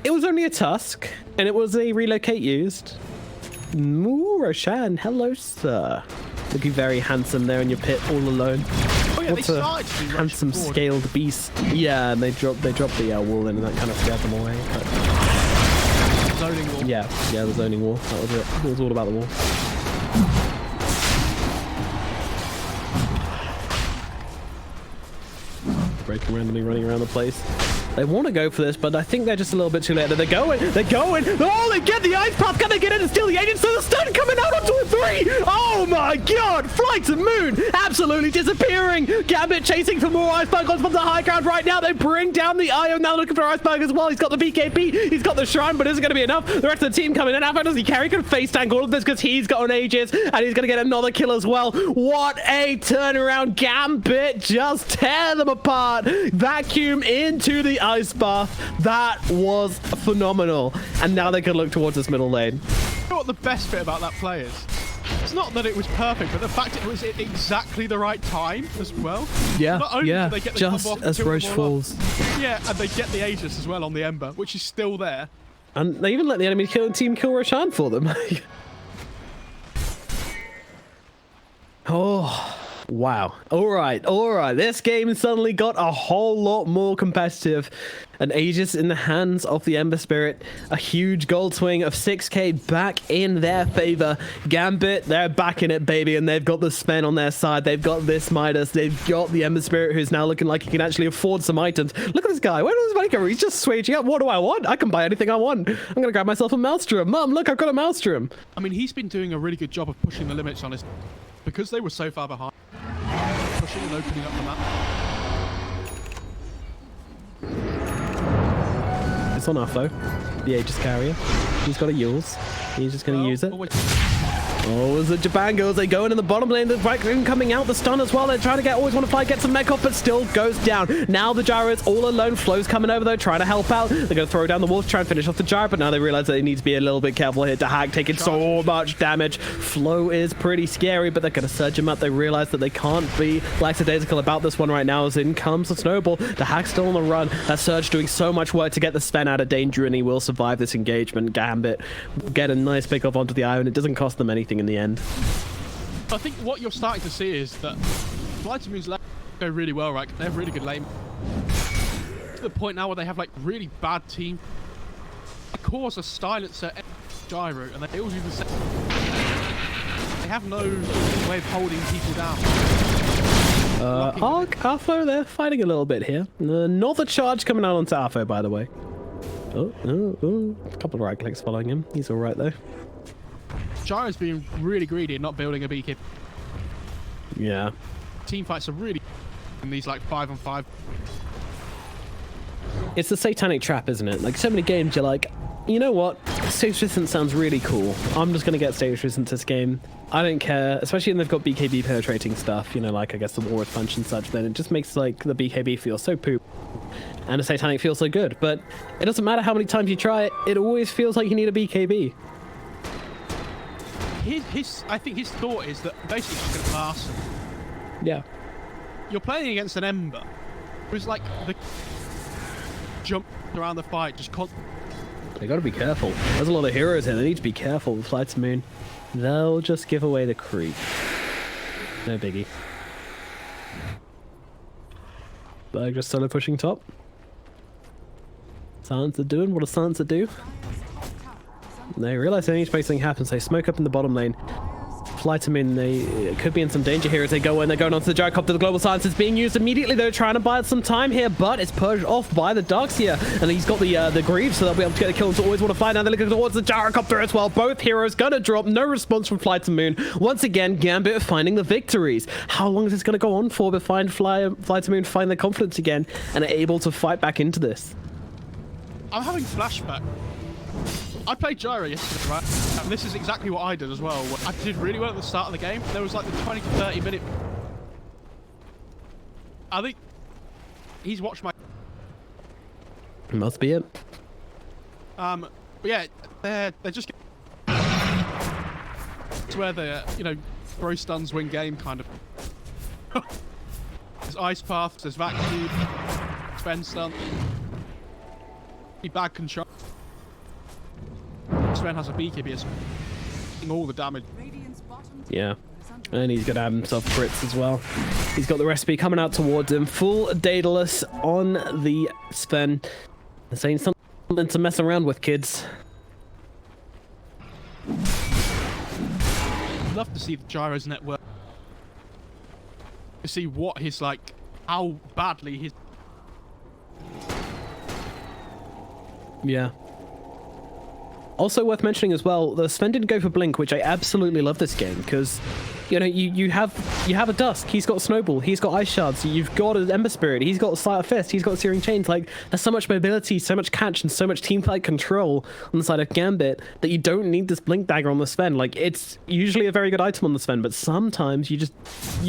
it was only a Tusk, and it was a relocate used. Ooh, Roshan, hello, sir. Looking very handsome there in your pit, all alone. Oh yeah, What's they a started to do handsome forward. scaled beast? Yeah, and they dropped the wall in, and that kind of scared them away. But Zoning wall. yeah, the zoning wall. That was it. It was all about the wall. Breaking randomly, running around the place. They want to go for this, but I think they're just a little bit too late. They're going. Oh, they get the Ice Path. Can they get in and steal the agents? So the stun coming out onto a 3. Oh my god. Flight to Moon absolutely disappearing. Gambit chasing for more Iceberg on from the high ground right now. They bring down the Ion. Now looking for Iceberg as well. He's got the BKB. He's got the Shrine, but is it going to be enough? The rest of the team coming in. How does he carry? He can face tank all of this because he's got an Aegis, and he's going to get another kill as well. What a turnaround. Gambit just tear them apart. Vacuum into the Ice Bath. That was phenomenal. And now they can look towards this middle lane. You know what the best bit about that play is? It's not that it was perfect, but the fact it was at exactly the right time as well. Yeah, Not only do they get the just combo off and as kill them Roche all falls. off, yeah, and they get the Aegis as well on the Ember, which is still there. And they even let the enemy team kill Roshan for them. Oh, Wow. All right. This game suddenly got a whole lot more competitive. And Aegis in the hands of the Ember Spirit. A huge gold swing of 6k back in their favor. Gambit, they're back in it, baby. And they've got the Sven on their side. They've got this Midas. They've got the Ember Spirit, who's now looking like he can actually afford some items. Look at this guy. Where does his money go? He's just swaging up. What do I want? I can buy anything I want. I'm going to grab myself a Maelstrom. Mom, look, I've got a Maelstrom. I mean, he's been doing a really good job of pushing the limits on his... Because they were so far behind. Pushing and opening up the map. It's on Arfo, the Aegis carrier. He's got a Yules. He's just going to use it. Oh, the Jabangos, they go in the bottom lane. The Viking coming out, the stun as well. They're trying to get, always want to fly, get some mech off, but still goes down. Now the Gyro is all alone. Flo's coming over though, trying to help out. They're going to throw down the wall to try and finish off the Gyro, but now they realize that they need to be a little bit careful here. Dahak taking so much damage. Flo is pretty scary, but they're going to surge him up. They realize that they can't be lackadaisical about this one right now, as in comes the snowball. Dahak's still on the run. That Surge doing so much work to get the Sven out of danger, and he will survive this engagement. Gambit get a nice pick off onto the Iron. It doesn't cost them anything in the end. I think what you're starting to see is that Flight to Moon's lane go really well, right? They have really good lane. To the point now where they have like really bad team. They cause a silencer Gyro, and they all do the same. They have no way of holding people down. Arfo, they're fighting a little bit here. Another charge coming out onto Arfo, by the way. Oh. A couple of right clicks following him. He's all right though. Gyro's being really greedy and not building a beekeep. Yeah. Team fights are really in these like 5-on-5. It's the satanic trap, isn't it? Like so many games you're like, you know what? Stage resistance sounds really cool. I'm just going to get stage resistance this game. I don't care, especially when they've got BKB penetrating stuff, you know, like I guess the Walrus Punch and such, then it just makes like the BKB feel so poop. And the satanic feels so good. But it doesn't matter how many times you try it, it always feels like you need a BKB. I think his thought is that basically just going to pass. Yeah. You're playing against an Ember who's like the jump around the fight, just They gotta be careful. There's a lot of heroes here. They need to be careful with Flight to Moon. They'll just give away the creep. No biggie. Berg just solo pushing top. Silencer doing what a Silencer do. They realize they need to make something happen, so they smoke up in the bottom lane. Flight to Moon, they could be in some danger here as they go in. They're going onto the Gyrocopter. The Global Silence is being used immediately, though, trying to buy some time here, but it's purged off by the Darkseer. And he's got the Greaves, so they'll be able to get a kill. So always want to find out. They're looking towards the Gyrocopter as well. Both heroes gonna drop. No response from Flight to Moon. Once again, Gambit finding the victories. How long is this going to go on for before Flight to Moon find their confidence again and are able to fight back into this? I'm having flashback. I played Gyro yesterday, right? And this is exactly what I did as well. I did really well at the start of the game. There was like the 20 to 30 minute... I think he's watched my... Must be it. But yeah, they're just... It's where the, you know, throw stuns win game kind of... There's Ice Path, there's Vacuum, Sven stun. Bad control. Sven has a BKB, is all the damage. Yeah, and he's gonna have himself crits as well. He's got the recipe coming out towards him. Full Daedalus on the Sven. They're saying something to mess around with, kids. I'd love to see the Gyro's network. To see what his, like, how badly his... Yeah. Also worth mentioning as well, the Sven didn't go for Blink, which I absolutely love this game, because, you know, you have a Dusk, he's got Snowball, he's got Ice Shards, you've got an Ember Spirit, he's got Sleight of Fist, he's got Searing Chains. Like, there's so much mobility, so much catch, and so much teamfight control on the side of Gambit that you don't need this Blink Dagger on the Sven. Like, it's usually a very good item on the Sven, but sometimes you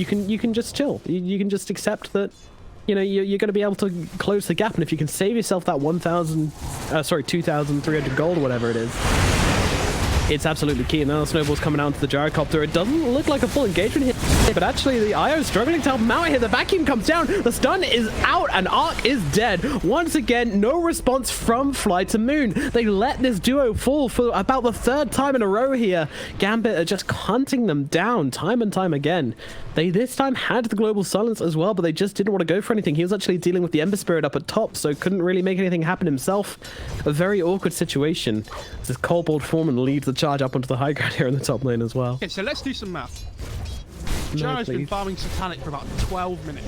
can just chill. You can just accept that, you know, you're going to be able to close the gap, and if you can save yourself that 2,300 gold or whatever it is, It's absolutely key. And now the snowball's coming out to the gyrocopter. It doesn't look like a full engagement here, but actually the IO is struggling to help him out here. The vacuum comes down. The stun is out and Arc is dead. Once again, no response from Fly to Moon. They let this duo fall for about the third time in a row here. Gambit are just hunting them down time and time again. They this time had the global silence as well, but they just didn't want to go for anything. He was actually dealing with the Ember Spirit up at top, so couldn't really make anything happen himself. A very awkward situation. This Kobold Foreman leads the charge up onto the high ground here in the top lane as well. Okay, so let's do some math. No, Gyro's been please. farming Satanic for about 12 minutes.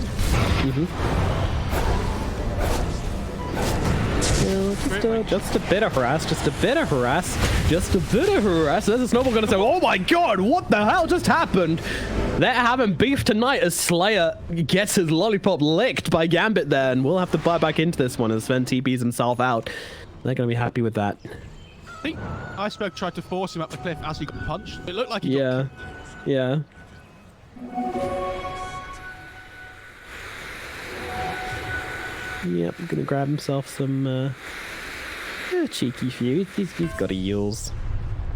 Yeah, just a bit of harass, just a bit of harass, just a bit of harass. There's a snowball gonna say, oh my god, what the hell just happened? They're having beef tonight as Slayer gets his lollipop licked by Gambit there, and we'll have to buy back into this one as Sven TPs himself out. They're gonna be happy with that. I think Iceberg tried to force him up the cliff as he got punched. It looked like he got Yeah. Yep, I'm gonna grab himself some cheeky few. He's got a Yules.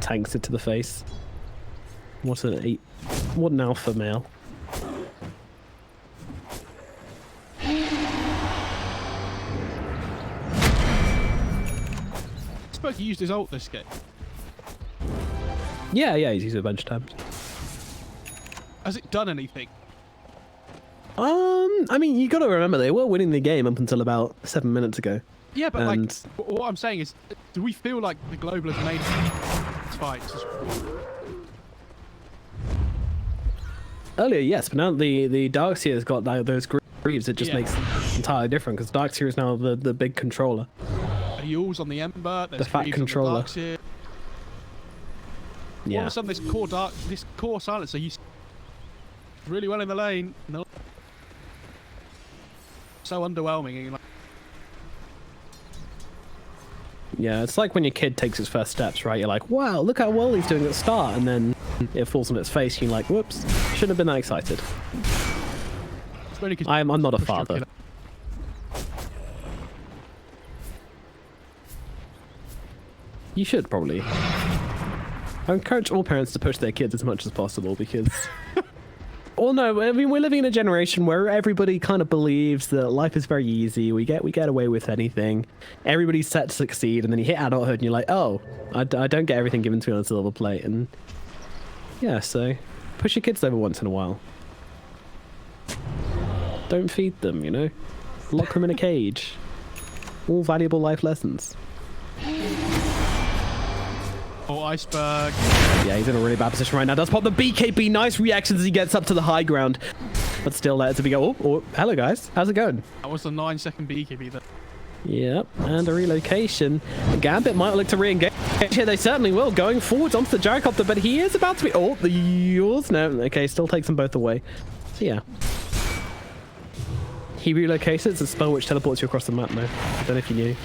Tanks it to the face. What an alpha male. Iceberg used his ult this game. Yeah, he's used it a bunch of times. Has it done anything? I mean, you gotta remember, they were winning the game up until about 7 minutes ago. Yeah, but And- like, what I'm saying is, do we feel like the Global has made its fights? Earlier, yes, but now the Darkseer's got those greaves, it just makes it entirely different, because Darkseer is now the big controller. Yules on the Ember, there's The fat Greaves on the controller. Darkseer. All Yeah. of a sudden, this core silencer, he's really well in the lane. No. So underwhelming. And like, Yeah, it's like when your kid takes his first steps, right? You're like, wow, look how well he's doing at the start, and then it falls on its face, and you're like, whoops, shouldn't have been that excited. it's only 'cause I'm not a pushed your father. kid out. You should probably. I encourage all parents to push their kids as much as possible because... Well, no, I mean, we're living in a generation where everybody kind of believes that life is very easy. We get away with anything. Everybody's set to succeed, and then you hit adulthood and you're like, oh, I don't get everything given to me on a silver plate. And yeah, so push your kids over once in a while. Don't feed them, you know? Lock them in a cage. All valuable life lessons. Oh, Iceberg. Yeah, he's in a really bad position right now. Does pop the BKB. Nice reactions as he gets up to the high ground. But still there to be go. Oh, hello, guys. How's it going? That was the 9-second BKB there. Yep, and a relocation. Gambit might look to re-engage here. They certainly will. Going forwards onto the gyrocopter, but he is about to be... Oh, the yours. No, okay, still takes them both away. So, yeah. He relocates. It's a spell which teleports you across the map now. I don't know if you knew.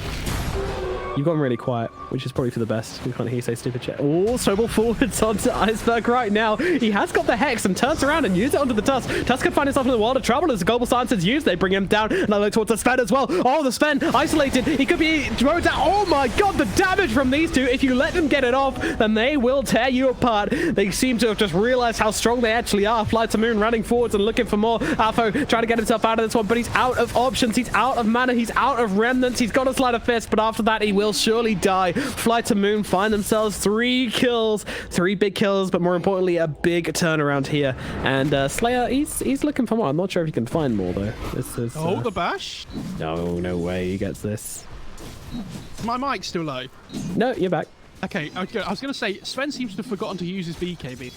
You've gone really quiet, which is probably for the best. We can't hear you say stupid shit. Oh, snowball forwards onto Iceberg right now. He has got the Hex and turns around and uses it onto the Tusk. Tusk can find himself in the world of trouble as the global silence is used. They bring him down, and I look towards the Sven as well. Oh, the Sven isolated. He could be thrown down. Oh my god, the damage from these two. If you let them get it off, then they will tear you apart. They seem to have just realized how strong they actually are. Fly to Moon running forwards and looking for more. Alpho trying to get himself out of this one, but he's out of options. He's out of mana. He's out of remnants. He's got a sleight of fist, but after that, he will surely die. Fly to Moon find themselves 3 kills, 3 big kills, but more importantly, a big turnaround here. And Slayer, he's looking for more. I'm not sure if he can find more though. This is The bash. no way he gets this. My mic's still low. No, you're back. Okay, I was going to say, Sven seems to have forgotten to use his BKB.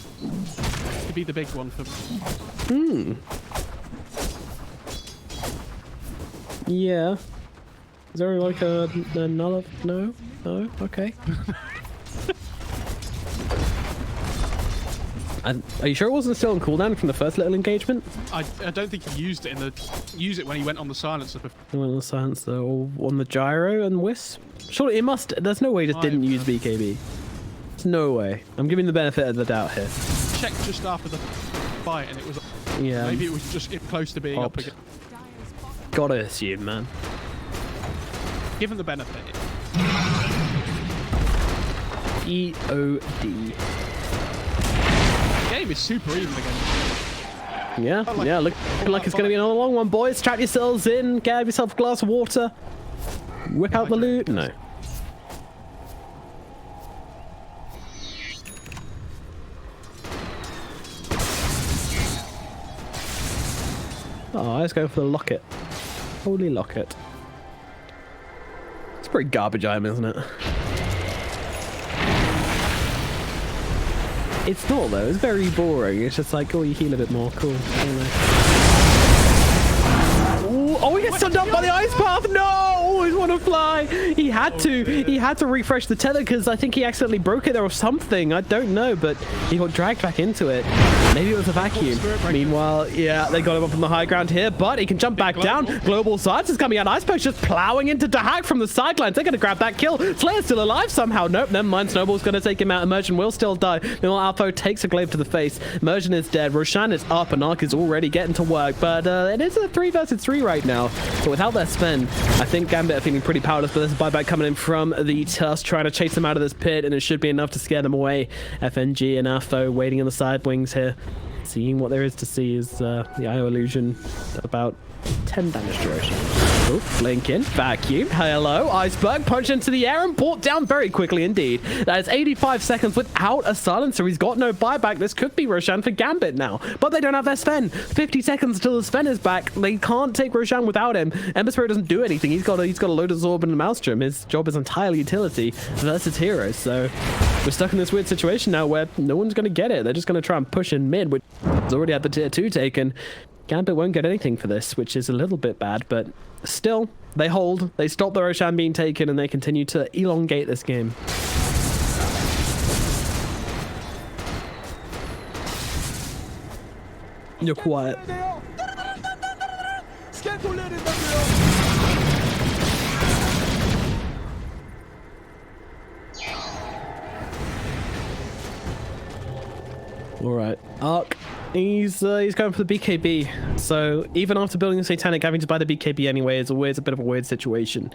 To be the big one for... Yeah. Is there like another? No? No? Okay. And are you sure it wasn't still on cooldown from the first little engagement? I don't think he used it use it when he went on the silencer before. It went on the silence though, or on the gyro and Wisp? Surely it must. There's no way he just didn't use BKB. There's no way. I'm giving the benefit of the doubt here. Checked just after the fight and it was... Yeah. Maybe it was just close to being up Popped. again. Gotta assume, man. Given the benefit. EOD. The game is super even again. Yeah, looking like it's going to be another long one, boys. Strap yourselves in, grab yourself a glass of water, whip out the loot. No. Oh, let's go for the locket. Holy locket. It's a pretty garbage item, isn't it? It's not though, it's very boring. It's just like, oh, you heal a bit more. Cool. I don't know. Ooh, oh, he gets stunned up by the ice path. No! Always want to fly. He had to refresh the tether because I think he accidentally broke it there or something. I don't know, but he got dragged back into it. Maybe it was a vacuum. Meanwhile, yeah, they got him up on the high ground here, but he can jump back down. Global Science is coming out. Iceberg's just plowing into Dahak from the sidelines. They're going to grab that kill. Slayer's still alive somehow. Nope, never mind. Snowball's going to take him out. Immersion will still die. Meanwhile, Alpho takes a glaive to the face. Immersion is dead. Roshan is up, and Ark is already getting to work, but it is a 3 versus 3 right now. So without their spend, I think Gambit are feeling pretty powerless, but there's a buyback coming in from the Tusk, trying to chase them out of this pit, and it should be enough to scare them away. FNG and Alpho waiting in the side wings here. Seeing what there is to see is the IO illusion, about 10 damage duration. Oh, blink in, vacuum, hello, iceberg, punch into the air and brought down very quickly indeed. That is 85 seconds without a silencer. He's got no buyback. This could be Roshan for Gambit now, but they don't have their Sven. 50 seconds until the Sven is back. They can't take Roshan without him. Ember Spirit doesn't do anything. He's got a load of Zorb and a Maelstrom. His job is entirely utility versus heroes, so we're stuck in this weird situation now where no one's going to get it. They're just going to try and push in mid, which has already had the tier 2 taken. Gambit won't get anything for this, which is a little bit bad, but still, they hold, they stop the Roshan being taken, and they continue to elongate this game. You're quiet. All right, Ark. He's going for the BKB. So even after building the Satanic, having to buy the BKB anyway is always a bit of a weird situation.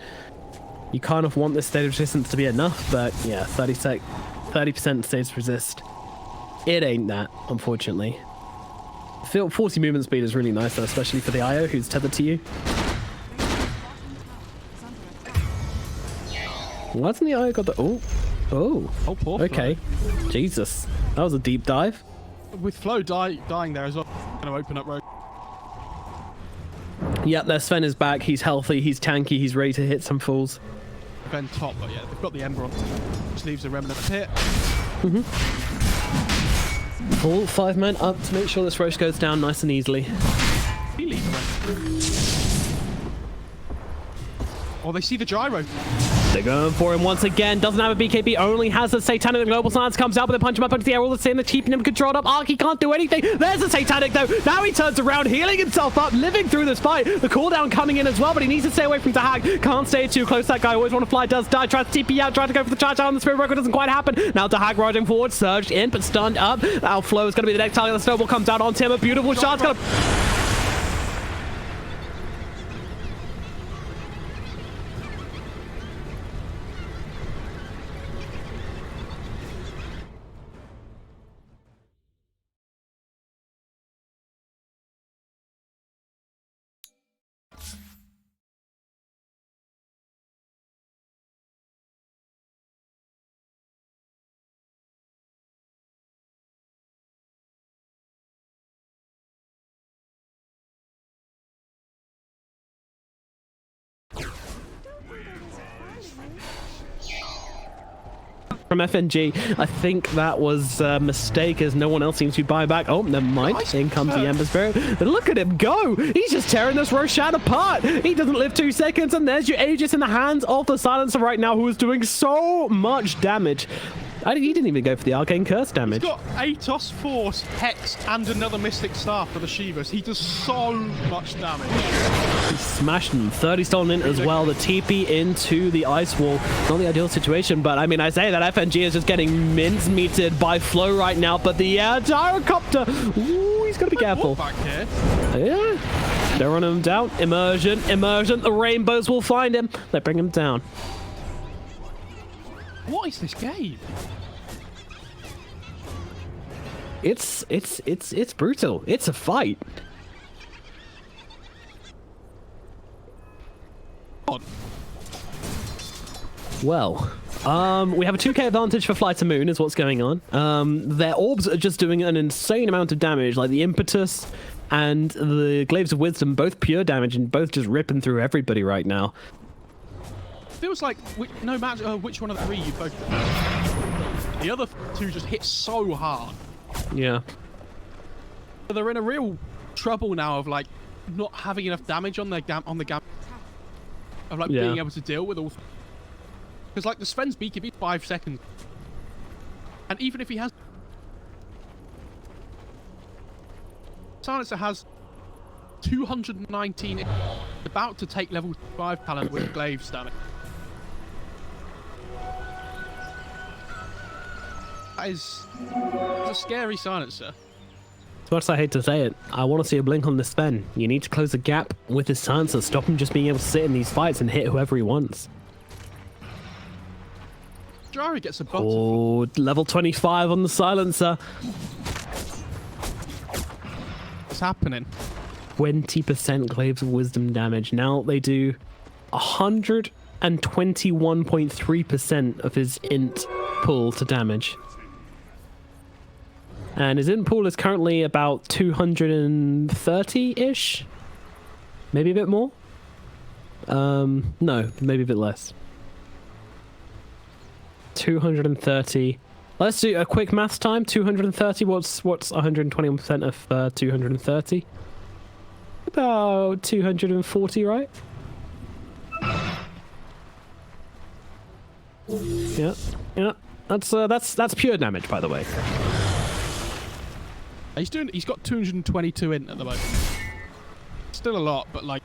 You kind of want this state of resistance to be enough, but yeah, 30% states resist. It ain't that, unfortunately. 40 movement speed is really nice though, especially for the IO who's tethered to you. Why hasn't the IO got the... Oh, poor okay. Flo. Jesus, that was a deep dive. With Flo dying there as well, going to open up road. Yeah, their Sven is back. He's healthy. He's tanky. He's ready to hit some fools. Then top, but yeah, they've got the Ember on, which leaves a remnant pit. Full 5 men up to make sure this Roche goes down nice and easily. He leaves Oh, they see the gyro. They're going for him once again. Doesn't have a BKB, only has a Satanic. The Global Science comes out, but they punch him up into the air. All the same, they're keeping him controlled up. Arky can't do anything. There's a Satanic, though. Now he turns around, healing himself up, living through this fight. The cooldown coming in as well, but he needs to stay away from Dahak. Can't stay too close. That guy always want to fly, does die. Tries to TP out, tries to go for the charge out on the Spirit Record. Doesn't quite happen. Now Dahak riding forward, surged in, but stunned up. Our Flow is going to be the next target. The Snowball comes out on him. A beautiful shot's going to... From FNG, I think that was a mistake as no one else seems to buy back. Oh, never mind. In comes the Ember Spirit. But look at him go. He's just tearing this Roshan apart. He doesn't live 2 seconds. And there's your Aegis in the hands of the Silencer right now, who is doing so much damage. He didn't even go for the Arcane Curse damage. He's got Atos, Force, Hex, and another Mystic Staff for the Shivas. He does so much damage. He's smashed them. 30 stolen in as well. The TP into the Ice Wall. Not the ideal situation, but I mean, I say that FNG is just getting mince-meated by Flow right now, but the gyrocopter, ooh, he's got to be careful. Back here. Yeah. They're running him down. Immersion. The rainbows will find him. They bring him down. What is this game? It's brutal. It's a fight. On. Well, we have a 2k advantage for Fly to Moon is what's going on. Their orbs are just doing an insane amount of damage, like the Impetus and the Glaives of Wisdom, both pure damage and both just ripping through everybody right now. Feels like no matter which one of the three you both, the other two just hit so hard. Yeah. But they're in a real trouble now of like not having enough damage on their of like being able to deal with all. Because like the Sven's BKB 5 seconds, and even if he has Silencer has 219, about to take level 5 talent with Glaives damage. That is a scary Silencer. As much as I hate to say it, I want to see a blink on this Sven. You need to close the gap with his Silencer, stop him just being able to sit in these fights and hit whoever he wants. Jari gets a button. Oh, level 25 on the Silencer. What's happening? 20% Glaives of Wisdom damage. Now they do 121.3% of his int pull to damage. And his int pool is currently about 230-ish? Maybe a bit more? No, maybe a bit less. 230. Let's do a quick maths time. 230, what's 121% of 230? About 240, right? Yeah. That's pure damage, by the way. He's got 222 int at the moment. Still a lot, but like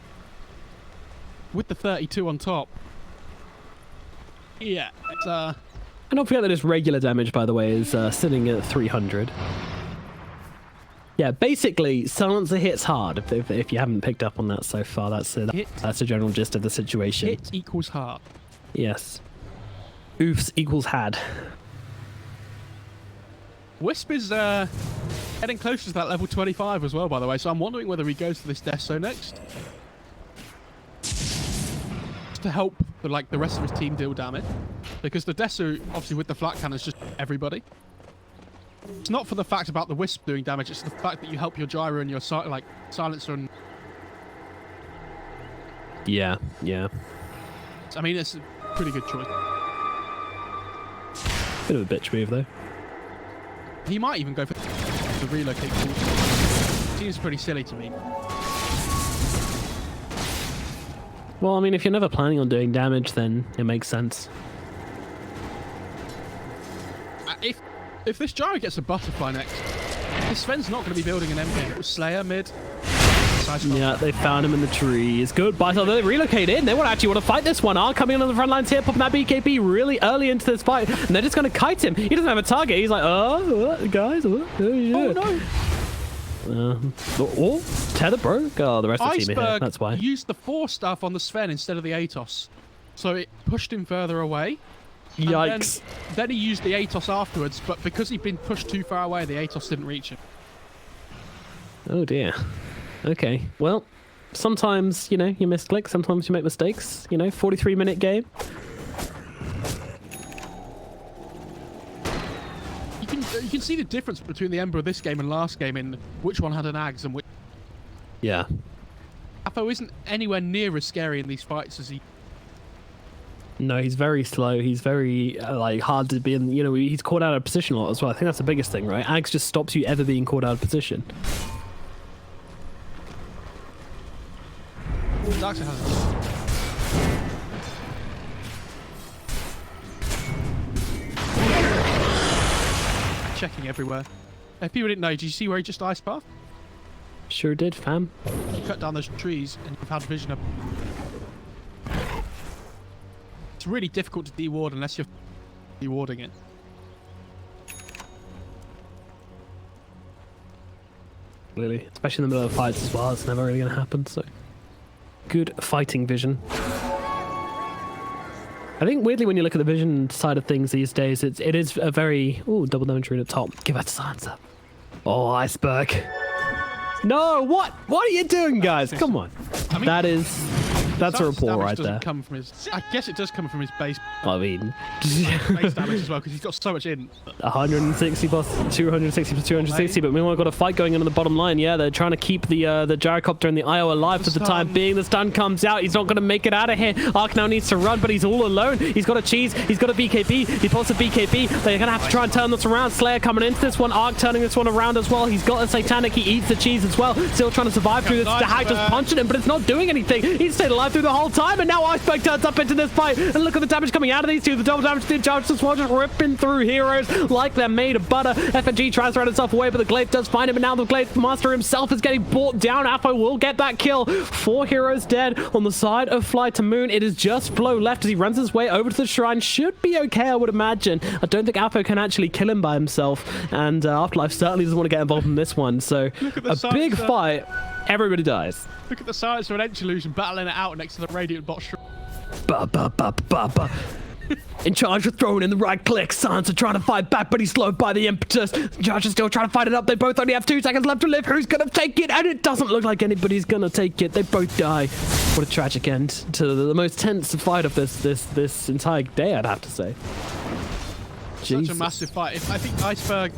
with the 32 on top. Yeah, it's And don't forget that his regular damage, by the way, is sitting at 300. Yeah, basically, Silencer hits hard. If you haven't picked up on that so far, that's the general gist of the situation. Hit equals hard. Yes. Oofs equals had. Wisp is getting closer to that level 25 as well, by the way, so I'm wondering whether he goes to this Deso next. Just to help the rest of his team deal damage. Because the Deso, obviously with the flat cannon, is just everybody. It's not for the fact about the Wisp doing damage, it's the fact that you help your Gyro and your Silencer and... Yeah. I mean, it's a pretty good choice. Bit of a bitch move, though. He might even go for the relocate. Seems pretty silly to me. Well, I mean, if you're never planning on doing damage, then it makes sense. If this Gyro gets a butterfly next, this Sven's not going to be building an MP. It was Slayer mid. Yeah, they found him in the trees. Good. But they relocate in. They actually want to fight this one. Are coming on the front lines here, popping that BKB really early into this fight. And they're just going to kite him. He doesn't have a target. He's like, guys, oh no. Tether broke. Oh, the rest of the team are here. That's why. Used the 4 stuff on the Sven instead of the Atos. So it pushed him further away. Yikes. Then he used the Atos afterwards, but because he'd been pushed too far away, the Atos didn't reach him. Oh dear. Okay, well, sometimes, you misclick, sometimes you make mistakes, 43-minute game. You can see the difference between the Ember of this game and last game in which one had an Ags and which... Yeah. Apo isn't anywhere near as scary in these fights as he... No, he's very slow. He's very, hard to be in, he's caught out of position a lot as well. I think that's the biggest thing, right? Ags just stops you ever being caught out of position. Doctor has checking everywhere. If people didn't know, did you see where he just ice path? Sure did, fam. You cut down those trees and you've had vision of... It's really difficult to deward unless you're dewarding it. Really, especially in the middle of fights as well. It's never really going to happen, so... Good fighting vision. I think weirdly when you look at the vision side of things these days, it is a very... Ooh, double damage rune at top. Give that to Silencer. Oh, iceberg. No, what? What are you doing, guys? Come on. I mean, That's a report right doesn't there. Come from his, I guess it does come from his base, I mean, base damage as well, because he's got so much in. 160 plus 260 plus 260, but meanwhile, we've got a fight going on in the bottom line. Yeah, they're trying to keep the gyrocopter and the IO alive for the time being. The stun comes out. He's not going to make it out of here. Ark now needs to run, but he's all alone. He's got a cheese. He's got a BKB. He pulls a BKB. They're going to have to try and turn this around. Slayer coming into this one. Ark turning this one around as well. He's got a Satanic. He eats the cheese as well. Still trying to survive through this. The hack just punching him, but it's not doing anything. He's stayed alive through the whole time, and now Iceberg turns up into this fight. And look at the damage coming out of these two. The double damage to the charge as well, just ripping through heroes like they're made of butter. FNG tries to run himself away, but the Glaive does find him, and now the Glaive Master himself is getting brought down. Apo will get that kill. 4 heroes dead on the side of Fly to Moon. It is just Flow left as he runs his way over to the shrine. Should be okay, I would imagine. I don't think Apo can actually kill him by himself, and Afterlife certainly doesn't want to get involved in this one. So a big fight. Everybody dies. Look at the size of an Edge Illusion battling it out next to the Radiant bot. Ba, ba, ba, ba, ba. In charge of throwing in the right click. Sansa trying to fight back, but he's slowed by the impetus. Josh is still trying to fight it up. They both only have 2 seconds left to live. Who's going to take it? And it doesn't look like anybody's going to take it. They both die. What a tragic end to the most tense fight of this entire day, I'd have to say. Such a massive fight. I think Iceberg,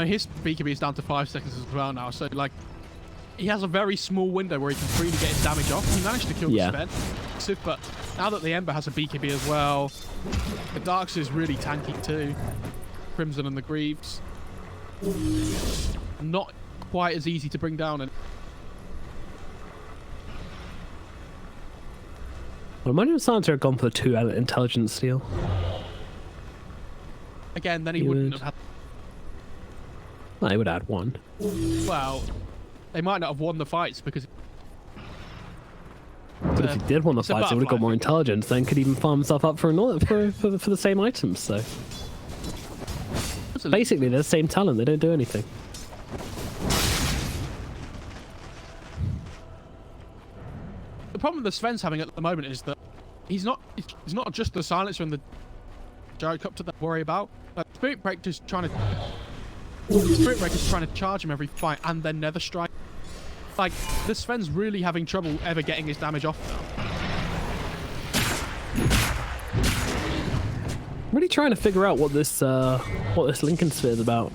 his BKB is down to 5 seconds as well now. So, like, he has a very small window where he can freely get his damage off. He managed to kill the Sven, but now that the Ember has a BKB as well, the Darks is really tanky too. Crimson and the Greaves, not quite as easy to bring down. And well, imagine if Sansa had gone for the 2 intelligence steal. Again, then he wouldn't have had. No, he would add 1. Well, they might not have won the fights because. But if he did want the fights, he would have got more intelligence. Then could even farm himself up for another for the same items. So basically, they're the same talent. They don't do anything. The problem that Sven's having at the moment is that he's not just the silencer and the gyrocopter that I worry about. Spirit Breaker's trying to charge him every fight, and then Nether Strike. Like, this Sven's really having trouble ever getting his damage off now. Really trying to figure out what this Lincoln Sphere is about.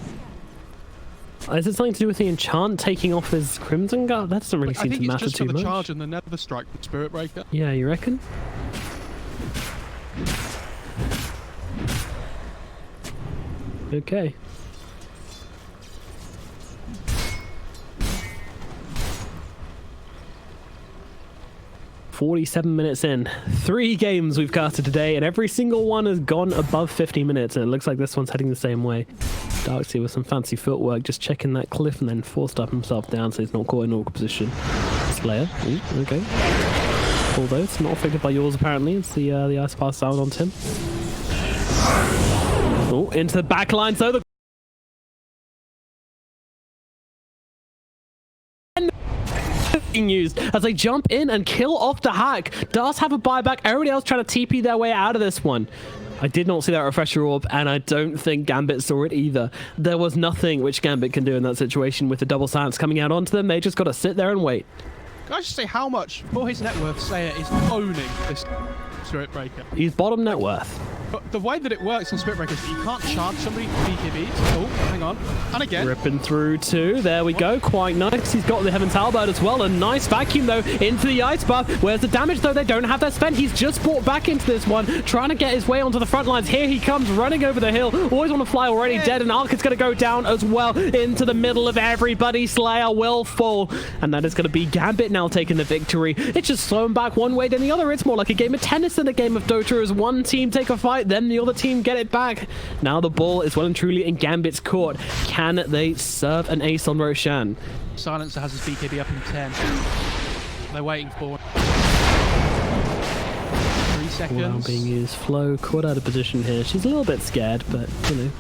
Is it something to do with the enchant taking off his Crimson Guard? That doesn't really seem to matter too much. I think it's just for the charge and the Nether Strike from Spirit Breaker. Yeah, you reckon? Okay. 47 minutes in. 3 games we've casted today, and every single one has gone above 50 minutes, and it looks like this one's heading the same way. Darkseid with some fancy footwork, just checking that cliff and then forced up himself down so he's not caught in awkward position. Slayer, ooh, okay. Pull those, not figured by yours apparently. It's the Ice Pass sound on Tim. Oh, into the back line, so the used as they jump in and kill off the hack. Does have a buyback. Everybody else trying to TP their way out of this one. I did not see that refresher orb, and I don't think Gambit saw it either. There was nothing which Gambit can do in that situation with the double silence coming out onto them. They just got to sit there and wait. Can I just say how much, for his net worth, Slayer is owning this Spirit Breaker? He's bottom net worth. But the way that it works on Spirit Breaker is that you can't charge somebody for BKBs. Oh, hang on. And again. Ripping through too. There we go. Quite nice. He's got the Heaven's Halberd as well. A nice vacuum though into the ice buff. Where's the damage though? They don't have that spent. He's just brought back into this one, trying to get his way onto the front lines. Here he comes running over the hill. Always want to fly, already dead. And Ark is going to go down as well into the middle of everybody. Slayer will fall. And that is going to be Gambit now taking the victory. It's just thrown back one way than the other. It's more like a game of tennis than a game of Dota, as one team take a fight, then the other team get it back. Now the ball is well and truly in Gambit's court. Can they serve an ace on Roshan? Silencer has his BKB up in 10. They're waiting for 3 seconds. Now being used. Flow caught out of position here. She's a little bit scared, but you know.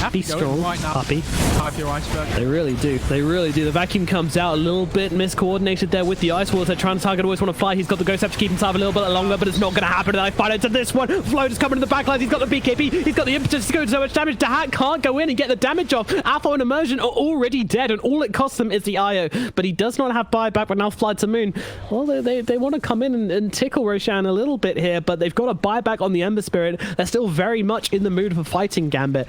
have Be to go strong, in right now. puppy. Have your iceberg. They really do. They really do. The vacuum comes out a little bit miscoordinated there with the ice walls. They're trying to target. Always want to fly. He's got the ghost to keep himself a little bit longer, but it's not going to happen. And I find into this one. Flo just coming in the back lines. He's got the BKB. He's got the impetus to go so much damage. Dahat can't go in and get the damage off. Alpha and Immersion are already dead, and all it costs them is the IO. But he does not have buyback when now Fly to Moon. Well, they want to come in and tickle Roshan a little bit here, but they've got a buyback on the Ember Spirit. They're still very much in the mood for fighting Gambit.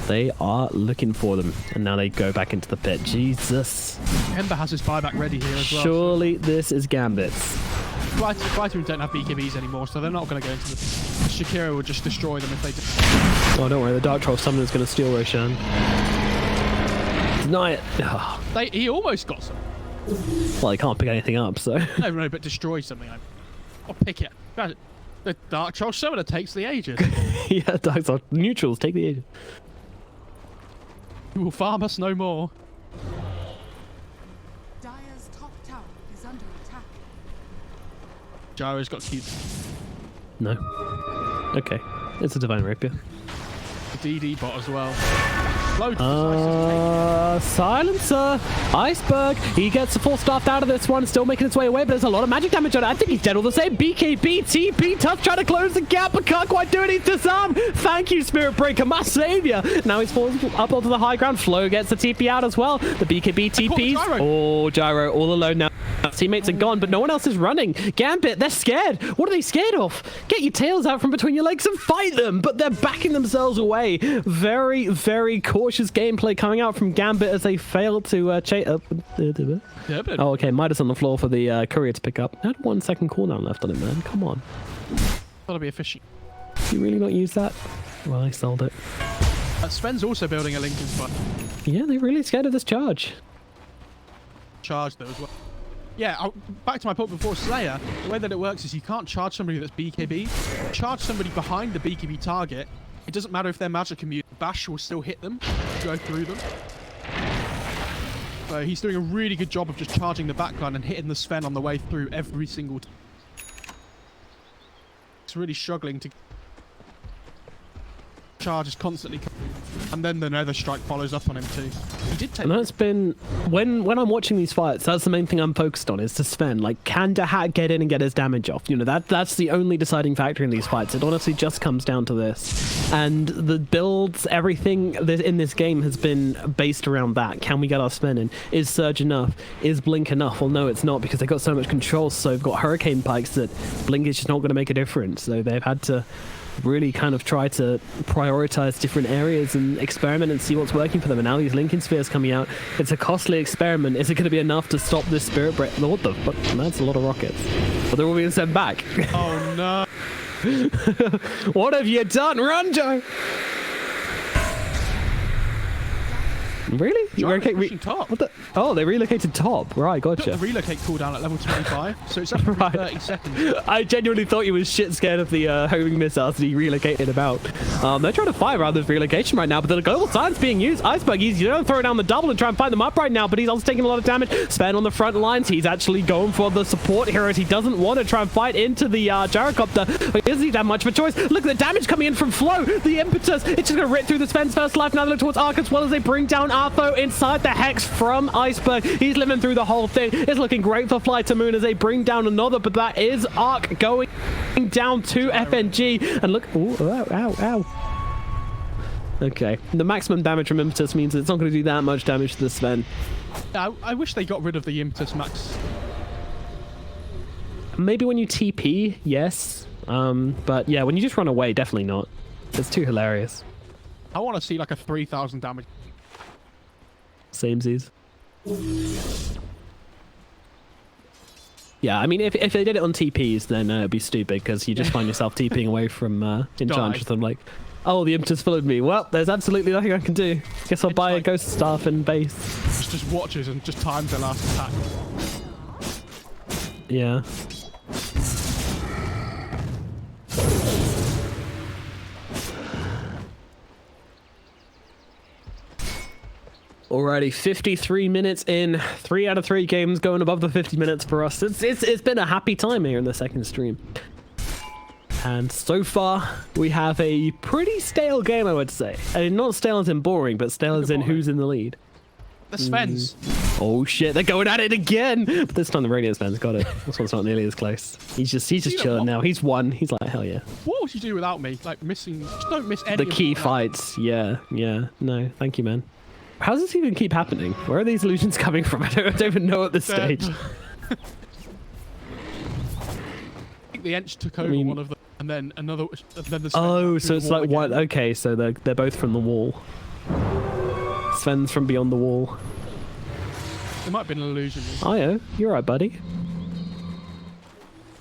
They are looking for them, and now they go back into the pit. Jesus. Ember has his buyback ready here as well. Surely this is Gambit's. Flighter don't have BKBs anymore, so they're not going to go into the... Shakira will just destroy them if they do. Oh, don't worry. The Dark Troll Summoner's going to steal Roshan. Deny it. Oh. He almost got some. Well, he can't pick anything up, so... No, but destroy something. Or pick it. The Dark Troll Summoner takes the Aegis. Yeah, Dark Troll neutrals take the Aegis. You will farm us no more. Dire's top tower is under attack. Gyro's got cute. No. Okay. It's a Divine Rapier. The DD bot as well. Loads Silencer. Iceberg. He gets the full staffed out of this one. Still making its way away, but there's a lot of magic damage on it. I think he's dead all the same. BKB, TP, Tough trying to close the gap, but can't quite do it. He's disarmed. Thank you, Spirit Breaker, my savior. Now he's falling up onto the high ground. Flo gets the TP out as well. The BKB TPs. Oh, Gyro all alone now. Teammates are gone, but no one else is running. Gambit, they're scared. What are they scared of? Get your tails out from between your legs and fight them, but they're backing themselves away. Very, very cautious gameplay coming out from Gambit as they fail to chase up. Oh, okay. Midas on the floor for the courier to pick up. I had 1 second cooldown left on it, man. Come on. Gotta be efficient. You really not use that? Well, I sold it. Sven's also building a Lincoln spot. Yeah, they're really scared of this charge. Charge though as well. Yeah, back to my point before, Slayer, the way that it works is you can't charge somebody that's BKB. Charge somebody behind the BKB target. It doesn't matter if they're magic immune. Bash will still hit them, go through them. So he's doing a really good job of just charging the backline and hitting the Sven on the way through every single time. He's really struggling to... Charge is constantly... And then the Nether Strike follows up on him too. He did take... And that's been... When I'm watching these fights, that's the main thing I'm focused on, is to Sven. Like, can Dahat get in and get his damage off? You know, that's the only deciding factor in these fights. It honestly just comes down to this. And the builds, everything in this game has been based around that. Can we get our Sven in? Is Surge enough? Is Blink enough? Well, no, it's not, because they've got so much control. So they've got Hurricane Pikes that Blink is just not going to make a difference. So they've had to really kind of try to prioritize different areas and experiment and see what's working for them. And now these Lincoln Spheres coming out. It's a costly experiment. Is it going to be enough to stop this Spirit Break? What the fuck? That's a lot of rockets. But they're all being sent back. Oh no. What have you done? Run, Joe! Really? Pushing top. What the? Oh, they relocated top. Right, Took gotcha. the relocate cooldown at level 25, so it's up for Right. 30 seconds. I genuinely thought he was shit scared of the homing missiles that he relocated about. They're trying to fight around this relocation right now, but the global science being used. Iceberg, he's throw down the double and try and find them up right now, but he's also taking a lot of damage. Sven on the front lines. He's actually going for the support heroes. He doesn't want to try and fight into the gyrocopter, but he doesn't have much of a choice. Look at the damage coming in from Flo. The impetus. It's just going to rip through the Sven's first life. Now they look towards Arc as well as they bring down Artho inside the Hex from Iceberg. He's living through the whole thing. It's looking great for Fly to Moon as they bring down another, but that is Arc going down to FNG. And look, ooh, ow, ow, ow. Okay, the maximum damage from impetus means it's not going to do that much damage to the Sven. I wish they got rid of the impetus max. Maybe when you TP, yes. But yeah, when you just run away, definitely not. It's too hilarious. I want to see like a 3,000 damage. Samesies. Yeah, I mean, if they did it on TPs, then it'd be stupid, because you just find yourself TPing away from Enchantress. I'm like, oh, the impetus followed me. Well, there's absolutely nothing I can do. Guess I'll buy a Ghost Staff and base. Just watches and just times their last attack. Yeah. Alrighty, 53 minutes in, 3 out of 3 games going above the 50 minutes for us. It's been a happy time here in the second stream. And so far, we have a pretty stale game, I would say. I mean, not stale as in boring, but stale as in who's in the lead. The Svens. Oh shit, they're going at it again! But this time the Radiant Sven's got it. This one's not nearly as close. He's just chilling now. He's won. He's like, hell yeah. What would you do without me? Like missing, just don't miss any The of key them. fights, yeah. No, thank you, man. How does this even keep happening? Where are these illusions coming from? I don't even know at this stage. I think the Ench took over one of them, and then another. And then the Sven Oh, went so through it's the wall like one. again. Okay, so they're both from the wall. Sven's from beyond the wall. It might have been an illusion. Io, you're right, buddy.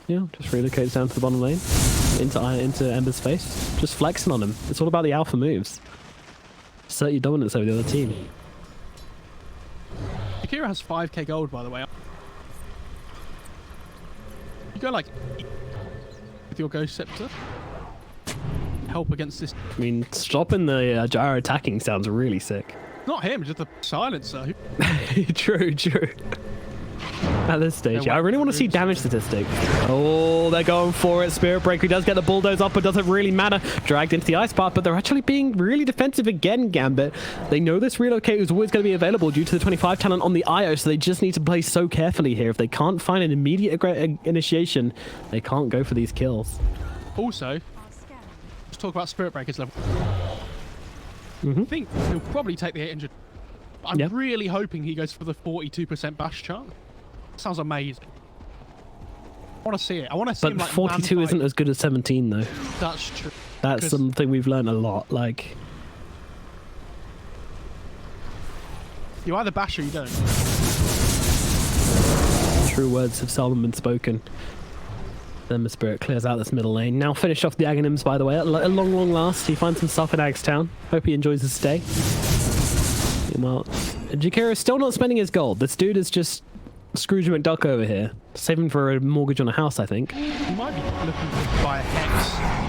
Yeah, just relocates down to the bottom lane, into Ember's face, just flexing on him. It's all about the alpha moves. Assert your dominance over the other team. Akira has 5k gold, by the way. You go like with your Ghost Scepter. Help against this. I mean, stopping the gyro attacking sounds really sick. Not him, just the silencer. True. At this stage, yeah, I really want to see damage statistics. Oh, they're going for it. Spirit Breaker does get the bulldoze up, but doesn't really matter. Dragged into the ice path, but they're actually being really defensive again, Gambit. They know this relocate is always going to be available due to the 25 talent on the Io, so they just need to play so carefully here. If they can't find an immediate initiation, they can't go for these kills. Also, let's talk about Spirit Breaker's level. I think he'll probably take the 800. I'm really hoping he goes for the 42% bash chance. Sounds amazing. I want to see it. I want to see him But like 42 isn't as good as 17, though. That's true. That's something we've learned a lot. Like, you either bash or you don't. true words have seldom been spoken. Then the Spirit clears out this middle lane. Now finish off the Aghanims, by the way. At long last, he finds himself in Agstown. Hope he enjoys his stay. Well, Jakiro's still not spending his gold. This dude is just Scrooge McDuck over here. Saving for a mortgage on a house, I think. He might be looking to buy a Hex.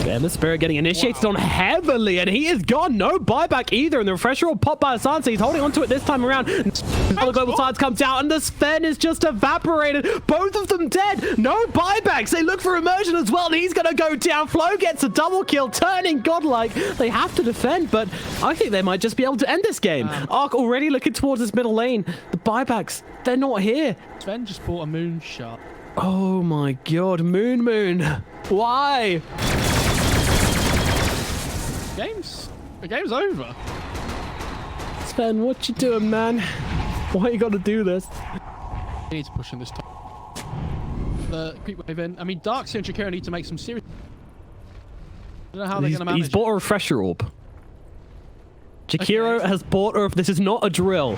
And the Spirit getting initiated on heavily, and he is gone. No buyback either, and the refresher will pop by Sansa. He's holding onto it this time around. Now the global sides comes out, and the Sven is just evaporated. Both of them dead. No buybacks. They look for immersion as well, and he's going to go down. Flo gets a double kill, turning godlike. They have to defend, but I think they might just be able to end this game. Ark already looking towards this middle lane. The buybacks, they're not here. Sven just bought a moonshot. Oh my god, Moon. Why? The game's over. Sven, what you doing, man? Why you gotta do this? He needs to push in this top. The creep wave in. I mean, Darkseid and Shakira need to make some serious. I don't know how they're gonna manage. He's bought a refresher orb. Jakiro has bought a. This is not a drill.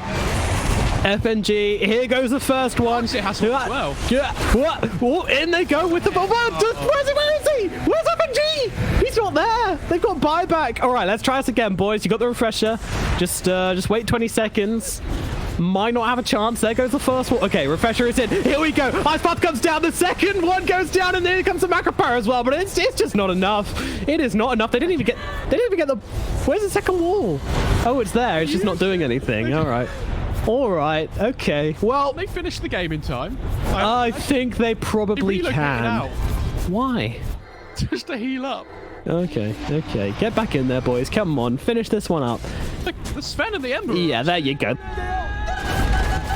FNG, here goes the first one. It has to work well. Yeah, what? In they go with the bomb. Where is he? Where's FNG? He's not there. They've got buyback. All right, let's try this again, boys. You got the refresher. Just wait 20 seconds. Might not have a chance. There goes the first one. Okay, refresher is in. Here we go. Ice Path comes down. The second one goes down, and then comes the macro power as well. But it's just not enough. It is not enough. They didn't even get the. Where's the second wall? Oh, it's there. It's just not doing anything. All right. All right. Okay. Well, They finished the game in time. I think they probably relocated can. out Why? just to heal up. Okay. Get back in there, boys. Come on. Finish this one up. The Sven and the Ember. Yeah, there you go.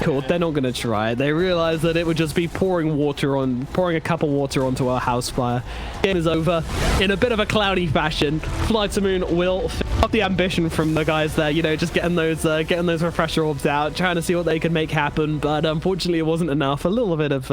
Cool. They're not going to try it. They realize that it would just be pouring a cup of water onto our house fire. Game is over in a bit of a cloudy fashion. Flight to Moon will fill up the ambition from the guys there, you know, just getting those refresher orbs out, trying to see what they can make happen, but unfortunately it wasn't enough. A little bit of